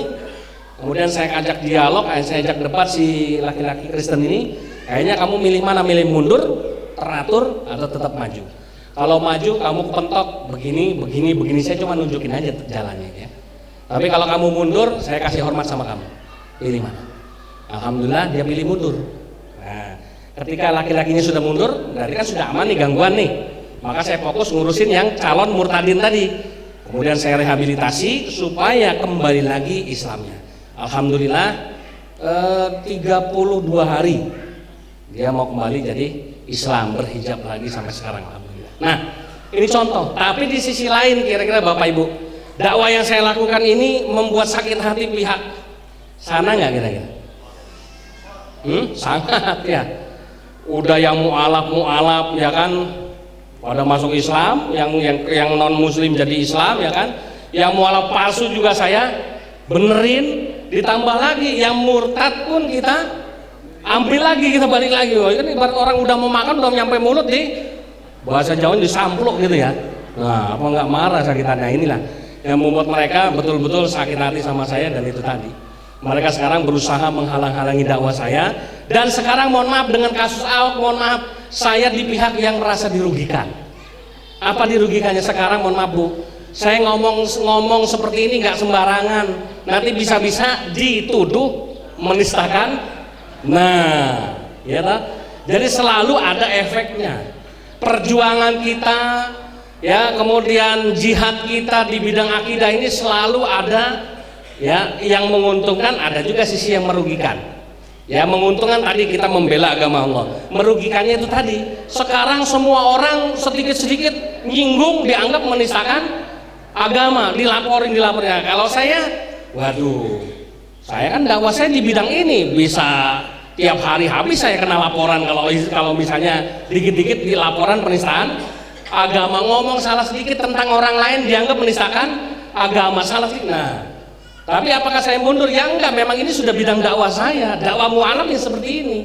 kemudian saya ajak dialog, saya ajak debat si laki-laki Kristen ini. Akhirnya kamu milih mana? Milih mundur, teratur, atau tetap maju? Kalau maju kamu kepentok begini, saya cuma nunjukin aja jalannya ya. Tapi kalau kamu mundur, saya kasih hormat sama kamu. Pilih mana? Alhamdulillah dia pilih mundur. Nah, ketika laki-lakinya sudah mundur, berarti kan sudah aman nih gangguan nih. Maka saya fokus ngurusin yang calon murtadin tadi. Kemudian saya rehabilitasi supaya kembali lagi Islamnya. Alhamdulillah 32 hari dia mau kembali jadi Islam, berhijab lagi sampai sekarang. Alhamdulillah. Nah, ini contoh. Tapi di sisi lain kira-kira Bapak Ibu, dakwah yang saya lakukan ini membuat sakit hati pihak sana nggak kira-kira? Sangat ya. Udah yang mu'alaf ya kan pada masuk Islam, yang non muslim jadi Islam ya kan, yang mu'alaf palsu juga saya benerin, ditambah lagi yang murtad pun kita ambil lagi, kita balik lagi. Wah, ini ibarat orang udah mau makan udah nyampe mulut di bahasa Jawa disamplok gitu ya. Nah, apa nggak marah sakit hati? Nah, inilah yang membuat mereka betul-betul sakit hati sama saya, dan itu tadi mereka sekarang berusaha menghalang-halangi dakwah saya. Dan sekarang mohon maaf dengan kasus Ahok, mohon maaf saya di pihak yang merasa dirugikan. Apa dirugikannya sekarang? Mohon maaf Bu, saya ngomong seperti ini nggak sembarangan, nanti bisa-bisa dituduh menistakan. Nah, ya tak? Jadi selalu ada efeknya. Perjuangan kita, ya, kemudian jihad kita di bidang akidah ini selalu ada, ya, yang menguntungkan, ada juga sisi yang merugikan. Ya, menguntungkan tadi kita membela agama Allah, merugikannya itu tadi sekarang semua orang sedikit-sedikit nyinggung dianggap menistakan agama, dilaporin. Nah, kalau saya, waduh, saya kan dakwah saya di bidang ini, bisa tiap hari habis saya kena laporan kalau misalnya dikit-dikit di laporan penistaan agama, ngomong salah sedikit tentang orang lain dianggap menistakan agama, salah sedikit. Nah, tapi apakah saya mundur? Ya enggak, memang ini sudah bidang dakwah saya, dakwah mu'alaf yang seperti ini.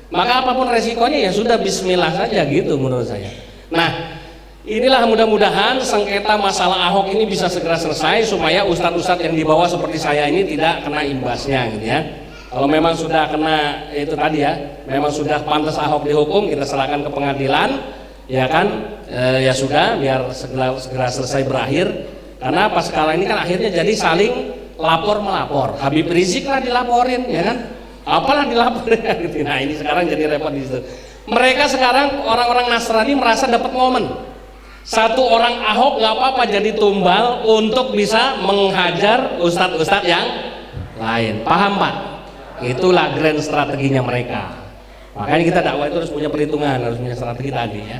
Maka apapun resikonya ya sudah bismillah saja gitu menurut saya. Nah, inilah mudah-mudahan sengketa masalah Ahok ini bisa segera selesai supaya ustadz-ustadz yang di bawah seperti saya ini tidak kena imbasnya gitu ya. Kalau memang sudah kena itu tadi ya, memang sudah pantas Ahok dihukum, kita serahkan ke pengadilan, ya kan, ya sudah, biar segera selesai berakhir. Karena pas sekarang ini kan akhirnya jadi saling lapor melapor. Habib Rizik lah dilaporin, ya kan? Apalah dilaporin gitu. Nah, ini sekarang jadi repot di situ. Mereka sekarang orang-orang Nasrani merasa dapat momen. Satu orang Ahok nggak apa-apa jadi tumbal untuk bisa menghajar ustadz-ustadz yang lain. Paham Pak? Itulah grand strateginya mereka. Makanya kita dakwah itu harus punya perhitungan, harus punya strategi tadi ya.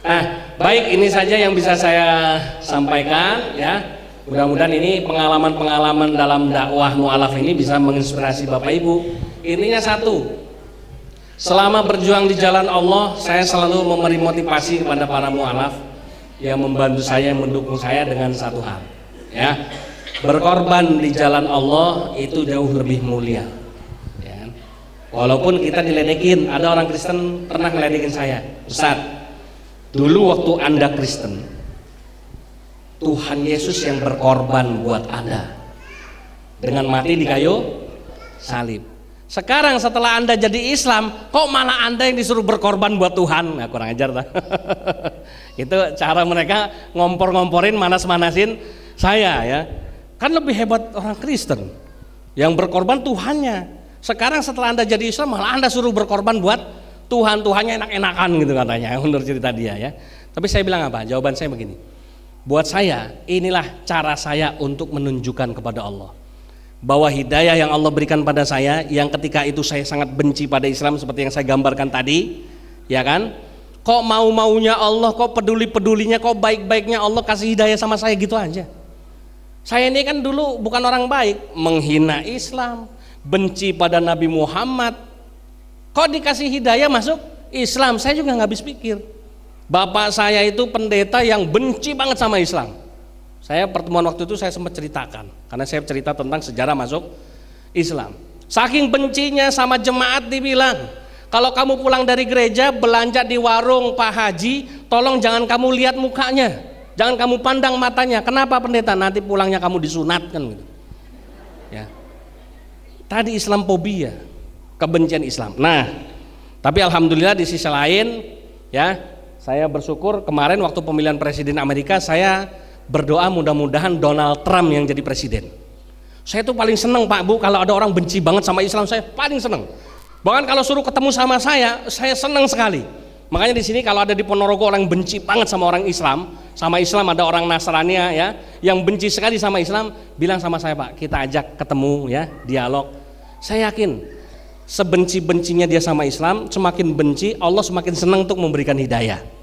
Nah, baik, ini saja yang bisa saya sampaikan ya. Mudah-mudahan ini pengalaman-pengalaman dalam dakwah mu'alaf ini bisa menginspirasi Bapak Ibu. Intinya satu, selama berjuang di jalan Allah, saya selalu memberi motivasi kepada para mu'alaf yang membantu saya, mendukung saya dengan satu hal ya, berkorban di jalan Allah itu jauh lebih mulia ya. Walaupun kita diledekin, ada orang Kristen pernah ngeledekin saya, Ustaz, dulu waktu Anda Kristen, Tuhan Yesus yang berkorban buat Anda dengan mati di kayu salib. Sekarang setelah Anda jadi Islam, kok malah Anda yang disuruh berkorban buat Tuhan? Nah, kurang ajar tak? Itu cara mereka ngompor-ngomporin, manas-manasin saya ya. Kan lebih hebat orang Kristen yang berkorban Tuhannya. Sekarang setelah Anda jadi Islam, malah Anda suruh berkorban buat Tuhan. Tuhannya enak-enakan gitu katanya, menurut cerita dia ya. Tapi saya bilang apa? Jawaban saya begini. Buat saya, inilah cara saya untuk menunjukkan kepada Allah bahwa hidayah yang Allah berikan pada saya, yang ketika itu saya sangat benci pada Islam seperti yang saya gambarkan tadi, ya kan? Kok mau-maunya Allah, kok peduli-pedulinya, kok baik-baiknya Allah kasih hidayah sama saya gitu aja. Saya ini kan dulu bukan orang baik, menghina Islam, benci pada Nabi Muhammad. Kok dikasih hidayah masuk Islam? Saya juga nggak habis pikir. Bapak saya itu pendeta yang benci banget sama Islam. Saya pertemuan waktu itu saya sempat ceritakan, karena saya cerita tentang sejarah masuk Islam. Saking bencinya sama jemaat dibilang, kalau kamu pulang dari gereja belanja di warung Pak Haji, tolong jangan kamu lihat mukanya, jangan kamu pandang matanya. Kenapa pendeta? Nanti pulangnya kamu disunat kan gitu. Ya. Tadi Islamophobia, kebencian Islam. Nah, tapi alhamdulillah di sisi lain ya, saya bersyukur kemarin waktu pemilihan presiden Amerika, saya berdoa mudah-mudahan Donald Trump yang jadi presiden. Saya tuh paling seneng Pak Bu kalau ada orang benci banget sama Islam, saya paling seneng. Bahkan kalau suruh ketemu sama saya seneng sekali. Makanya di sini kalau ada di Ponorogo orang benci banget sama orang Islam, sama Islam ada orang Nasrani ya, yang benci sekali sama Islam, bilang sama saya Pak, kita ajak ketemu ya, dialog. Saya yakin sebenci-bencinya dia sama Islam, semakin benci Allah semakin senang untuk memberikan hidayah.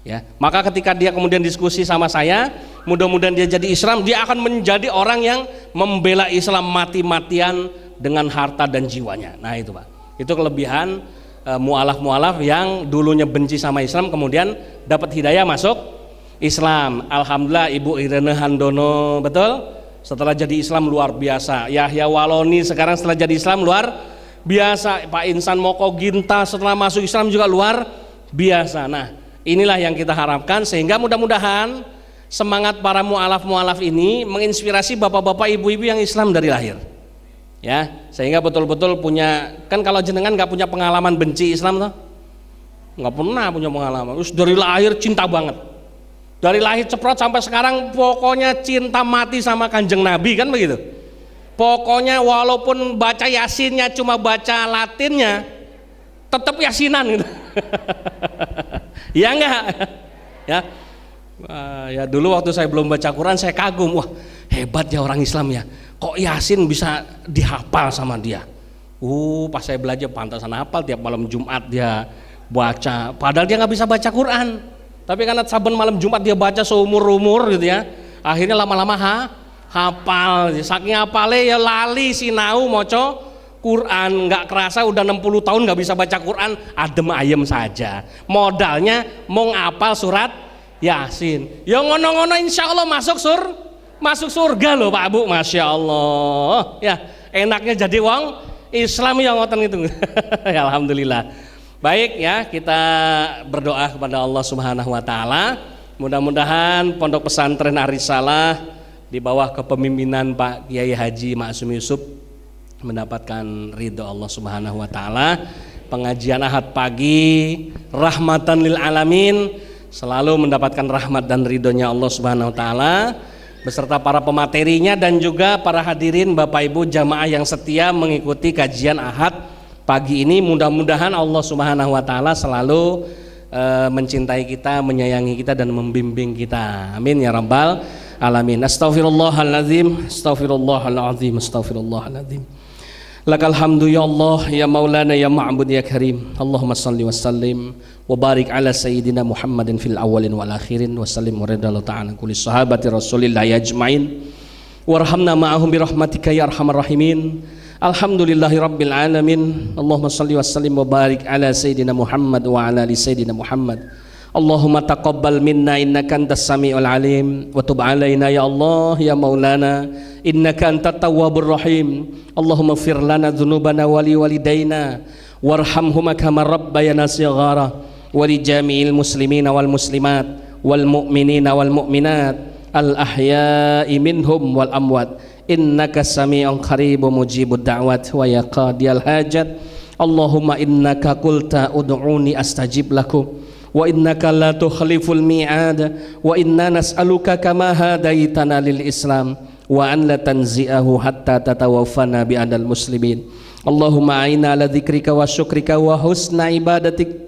Ya, maka ketika dia kemudian diskusi sama saya, mudah-mudahan dia jadi Islam, dia akan menjadi orang yang membela Islam mati-matian dengan harta dan jiwanya. Nah itu Pak, itu kelebihan mu'alaf-mu'alaf yang dulunya benci sama Islam kemudian dapat hidayah masuk Islam. Alhamdulillah Ibu Irene Handono, betul? Setelah jadi Islam luar biasa. Yahya Waloni sekarang setelah jadi Islam luar biasa. Pak Insan Moko Ginta setelah masuk Islam juga luar biasa. Nah inilah yang kita harapkan, sehingga mudah-mudahan semangat para mu'alaf-mu'alaf ini menginspirasi bapak-bapak ibu-ibu yang Islam dari lahir ya, sehingga betul-betul punya, kan kalau jenengan nggak punya pengalaman benci Islam tuh, nggak pernah punya pengalaman, terus dari lahir cinta banget Dari lahir ceprot sampai sekarang pokoknya cinta mati sama Kanjeng Nabi, kan begitu. Pokoknya walaupun baca Yasinnya cuma baca Latinnya, tetap Yasinan gitu. Ya enggak? Ya. Ya dulu waktu saya belum baca Quran saya kagum, wah hebat ya orang Islam ya. Kok Yasin bisa dihafal sama dia? Pas saya belajar pantasan hafal, tiap malam Jumat dia baca. Padahal dia nggak bisa baca Quran. Tapi karena saben malam Jumat dia baca seumur-umur gitu ya. Akhirnya lama-lama hafal. Saking hafalnya ya lali sinau maca Quran, nggak kerasa udah 60 tahun nggak bisa baca Quran, adem ayem saja. Modalnya mau ngapal surat Yasin. Ya ngono-ngono insya Allah masuk surga loh Pak Bu, masya Allah. Ya enaknya jadi wong Islam yang ngoten itu. Ya, alhamdulillah. Baik ya, kita berdoa kepada Allah Subhanahu wa taala. Mudah-mudahan Pondok Pesantren Ar-Risalah di bawah kepemimpinan Pak Kiai Haji Ma'sum Yusuf mendapatkan ridho Allah Subhanahu wa taala. Pengajian Ahad pagi rahmatan lil alamin, selalu mendapatkan rahmat dan ridhonya Allah Subhanahu wa taala beserta para pematerinya dan juga para hadirin Bapak Ibu jamaah yang setia mengikuti kajian Ahad pagi ini. Mudah-mudahan Allah Subhanahu wa taala selalu mencintai kita, menyayangi kita dan membimbing kita. Amin ya rabbal alamin. Astaghfirullahalazim, astaghfirullahalazim, astaghfirullahalazim. Lakal hamdu ya Allah, ya Maulana, ya Ma'bud, ya Karim. Allahumma salli wa sallim wa barik ala sayyidina Muhammadin fil awwalin wal akhirin wa sallim wa radallahu ta'ala kulli sahabati Rasulillah ajmain. Warhamna ma'ahum bi rahmatika ya arhamar rahimin. Alhamdulillahi rabbil alamin. Allahumma salli wa sallim wa barik ala sayyidina Muhammad wa ala ali sayyidina Muhammad. Allahumma taqabbal minna innaka antas samiul alim wa tub alaina ya Allah ya Maulana innaka antat tawwabur rahim. Allahumma ighfir lana dzunubana wa li walidaina warhamhuma kama rabbayana shighara wa li jami'il muslimina wal muslimat wal mu'minina wal mu'minat al ahya'i minhum wal amwat innaka sami'un qaribun mujibud da'wat wa ya qadiyal hajat. Allahumma innaka qulta ud'uni astajib lakum wa innaka la tukhliful mi'ad wa inna nas'aluka kama hadaitana lil Islam wa an la tanzi'ahu hatta tatawaffana bi'adal muslimin. Allahumma a'inna ala dzikrika wa syukrika wa husna ibadatik.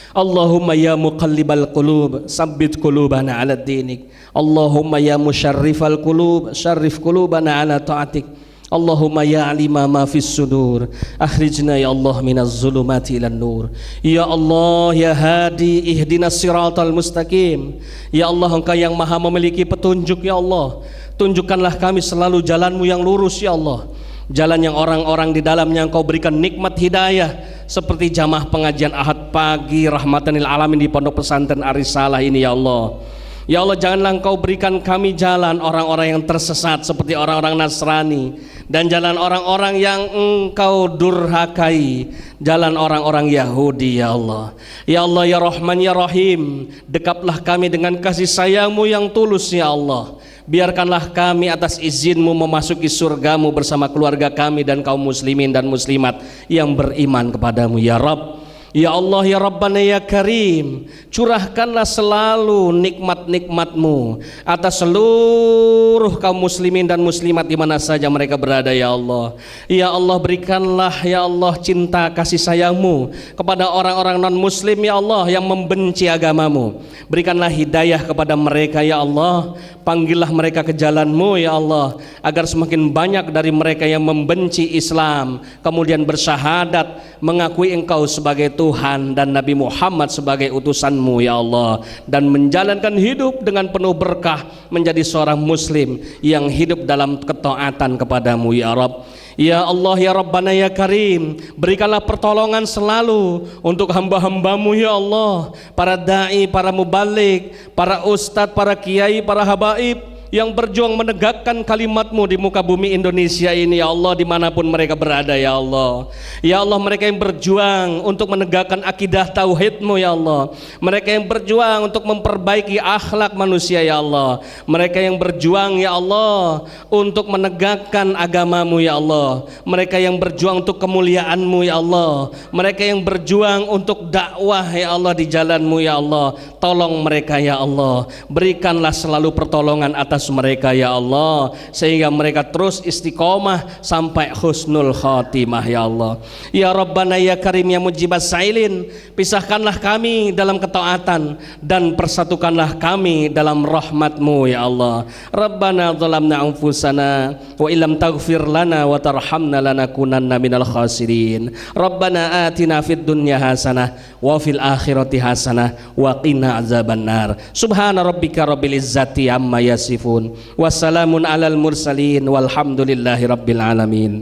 Allahumma ya muqallibal qulub sabbit qulubana ala dinik. Allahumma ya musyarrifal qulub syarrif qulubana ala ta'atik. Allahumma ya alima ma fis sudur akhrijna ya Allah minaz zulumati ilan nur. Ya Allah ya hadi ihdinas siratal mustaqim. Ya Allah Engkau yang maha memiliki petunjuk ya Allah, tunjukkanlah kami selalu jalanmu yang lurus ya Allah, jalan yang orang-orang di dalamnya Engkau berikan nikmat hidayah seperti jamaah pengajian Ahad pagi rahmatan lil alamin di Pondok Pesantren Ar-Risalah ini ya Allah. Ya Allah, janganlah Engkau berikan kami jalan orang-orang yang tersesat seperti orang-orang Nasrani dan jalan orang-orang yang Engkau durhakai, jalan orang-orang Yahudi ya Allah. Ya Allah ya Rahman ya Rahim, dekaplah kami dengan kasih sayang-Mu yang tulus ya Allah. Biarkanlah kami atas izin-Mu memasuki surga-Mu bersama keluarga kami dan kaum muslimin dan muslimat yang beriman kepadamu ya Rabb. Ya Allah ya Rabbana ya Karim, curahkanlah selalu nikmat-nikmat-Mu atas seluruh kaum muslimin dan muslimat di mana saja mereka berada ya Allah. Ya Allah, berikanlah ya Allah cinta kasih sayang-Mu kepada orang-orang non muslim ya Allah yang membenci agama-Mu. Berikanlah hidayah kepada mereka ya Allah. Panggillah mereka ke jalan-Mu ya Allah, agar semakin banyak dari mereka yang membenci Islam kemudian bersyahadat mengakui Engkau sebagai Tuhan dan Nabi Muhammad sebagai utusan-Mu ya Allah, dan menjalankan hidup dengan penuh berkah menjadi seorang muslim yang hidup dalam ketaatan kepadamu ya Rabb. Ya Allah ya Rabbana ya Karim, berikanlah pertolongan selalu untuk hamba-hamba-Mu ya Allah, para da'i, para mubalik, para ustadz, para kiai, para habaib, yang berjuang menegakkan kalimat-Mu di muka bumi Indonesia ini ya Allah, dimanapun mereka berada ya Allah. Ya Allah, mereka yang berjuang untuk menegakkan akidah tauhid-Mu ya Allah, mereka yang berjuang untuk memperbaiki akhlak manusia ya Allah, mereka yang berjuang ya Allah untuk menegakkan agama-Mu ya Allah, mereka yang berjuang untuk kemuliaan-Mu ya Allah, mereka yang berjuang untuk dakwah ya Allah di jalan-Mu ya Allah. Tolong mereka ya Allah, berikanlah selalu pertolongan atas mereka ya Allah, sehingga mereka terus istiqomah sampai husnul khatimah ya Allah. Ya Rabbana ya Karim ya Mujibas Sa'ilin, pisahkanlah kami dalam ketaatan dan persatukanlah kami dalam rahmat-Mu ya Allah. Rabbana zalamna anfusana wa illam taghfir lana wa tarhamna lanakunanna minal khasirin. Rabbana atina fid dunya hasanah wa fil akhirati hasanah wa qina azabannar. Subhana rabbika rabbil izzati amma yasifun, wassalamun alal mursalin, walhamdulillahi rabbil alamin.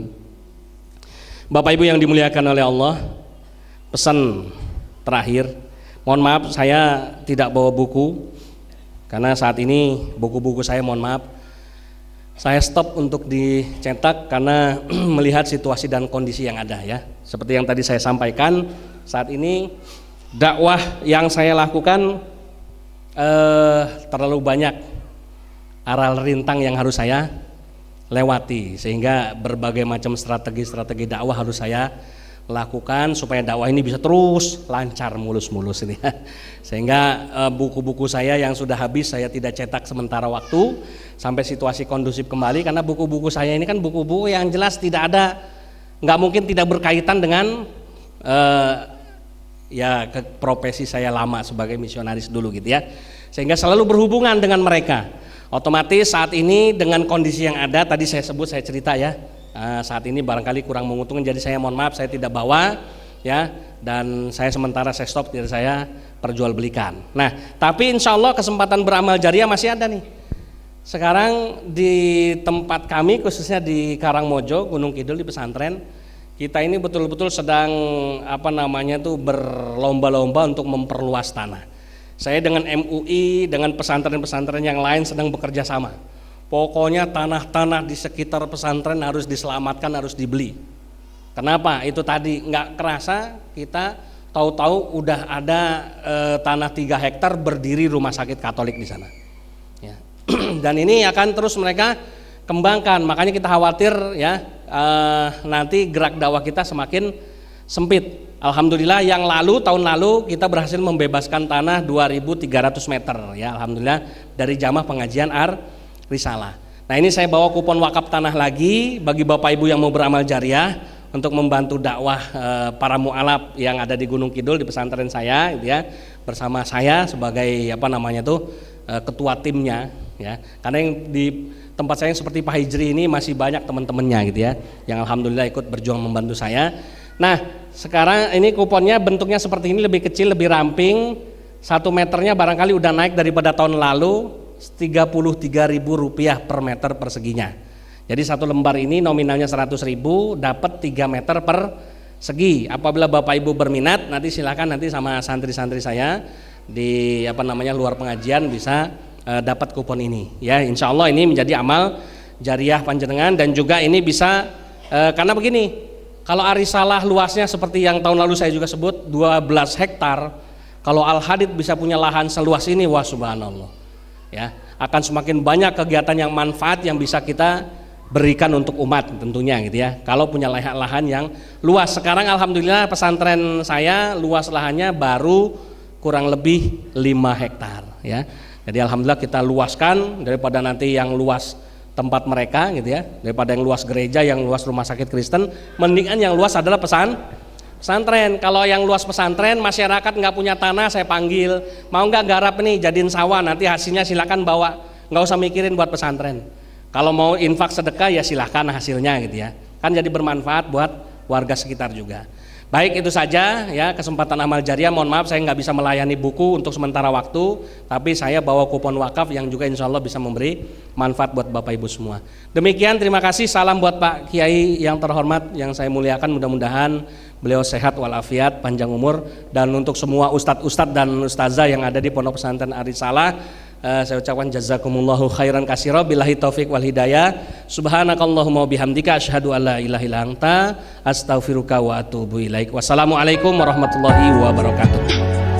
Bapak Ibu yang dimuliakan oleh Allah, pesan terakhir, mohon maaf saya tidak bawa buku karena saat ini buku-buku saya mohon maaf saya stop untuk dicetak karena melihat situasi dan kondisi yang ada ya. Seperti yang tadi saya sampaikan, saat ini dakwah yang saya lakukan terlalu banyak aral rintang yang harus saya lewati, sehingga berbagai macam strategi dakwah harus saya lakukan supaya dakwah ini bisa terus lancar mulus-mulus ini ya. Sehingga buku-buku saya yang sudah habis saya tidak cetak sementara waktu sampai situasi kondusif kembali, karena buku-buku saya ini kan buku-buku yang jelas tidak ada, nggak mungkin tidak berkaitan dengan ya profesi saya lama sebagai misionaris dulu gitu ya, sehingga selalu berhubungan dengan mereka. Otomatis saat ini dengan kondisi yang ada tadi saya sebut, saya cerita ya, saat ini barangkali kurang menguntungkan, jadi saya mohon maaf saya tidak bawa ya, dan saya sementara saya stop, tidak saya perjualbelikan. Nah tapi insya Allah kesempatan beramal jariah masih ada nih. Sekarang di tempat kami khususnya di Karangmojo Gunung Kidul di pesantren kita ini betul-betul sedang berlomba-lomba untuk memperluas tanah. Saya dengan MUI, dengan pesantren-pesantren yang lain sedang bekerja sama. Pokoknya tanah-tanah di sekitar pesantren harus diselamatkan, harus dibeli. Kenapa? Itu tadi nggak kerasa kita tahu-tahu udah ada tanah 3 hektar berdiri rumah sakit Katolik di sana. Ya. Dan ini akan terus mereka kembangkan. Makanya kita khawatir ya nanti gerak dakwah kita semakin sempit. Alhamdulillah yang tahun lalu kita berhasil membebaskan tanah 2.300 meter ya, alhamdulillah dari jamaah pengajian Risalah. Nah ini saya bawa kupon wakaf tanah lagi bagi Bapak Ibu yang mau beramal jariah untuk membantu dakwah para mu'alaf yang ada di Gunung Kidul di pesantren saya gitu ya, bersama saya sebagai ketua timnya ya. Karena yang di tempat saya yang seperti Pak Hijri ini masih banyak teman-temannya gitu ya, yang alhamdulillah ikut berjuang membantu saya. Nah sekarang ini kuponnya bentuknya seperti ini, lebih kecil, lebih ramping, 1 meternya barangkali udah naik daripada tahun lalu, Rp33.000 per meter perseginya. Jadi 1 lembar ini nominalnya 100.000, dapat 3 meter per segi. Apabila Bapak Ibu berminat nanti silakan nanti sama santri-santri saya di luar pengajian bisa dapat kupon ini ya. Insya Allah ini menjadi amal jariah panjenengan, dan juga ini bisa karena begini, kalau Arisalah luasnya seperti yang tahun lalu saya juga sebut 12 hektar, kalau Al-Hadid bisa punya lahan seluas ini, wah subhanallah ya, akan semakin banyak kegiatan yang manfaat yang bisa kita berikan untuk umat tentunya gitu ya, kalau punya lahan yang luas. Sekarang alhamdulillah pesantren saya luas lahannya baru kurang lebih 5 hektar ya. Jadi alhamdulillah kita luaskan daripada nanti yang luas tempat mereka gitu ya, daripada yang luas gereja, yang luas rumah sakit Kristen, mendingan yang luas adalah pesantren. Kalau yang luas pesantren, masyarakat nggak punya tanah, saya panggil, mau nggak garap nih jadiin sawah, nanti hasilnya silakan bawa, nggak usah mikirin buat pesantren. Kalau mau infak sedekah ya silakan hasilnya gitu ya, kan jadi bermanfaat buat warga sekitar juga. Baik, itu saja ya kesempatan amal jariah. Mohon maaf saya nggak bisa melayani buku untuk sementara waktu, tapi saya bawa kupon wakaf yang juga insya Allah bisa memberi manfaat buat Bapak Ibu semua. Demikian, terima kasih, salam buat Pak Kiai yang terhormat yang saya muliakan, mudah-mudahan beliau sehat walafiat, panjang umur, dan untuk semua ustadz-ustadz dan ustazah yang ada di Pondok Pesantren Arisalah, Saya ucapkan jazakumullahu khairan katsira, billahi taufik wal hidayah. Subhanakallahumma bihamdika asyhadu an la ilaha illa anta astaghfiruka wa atubu ilaik. Wassalamualaikum warahmatullahi wabarakatuh.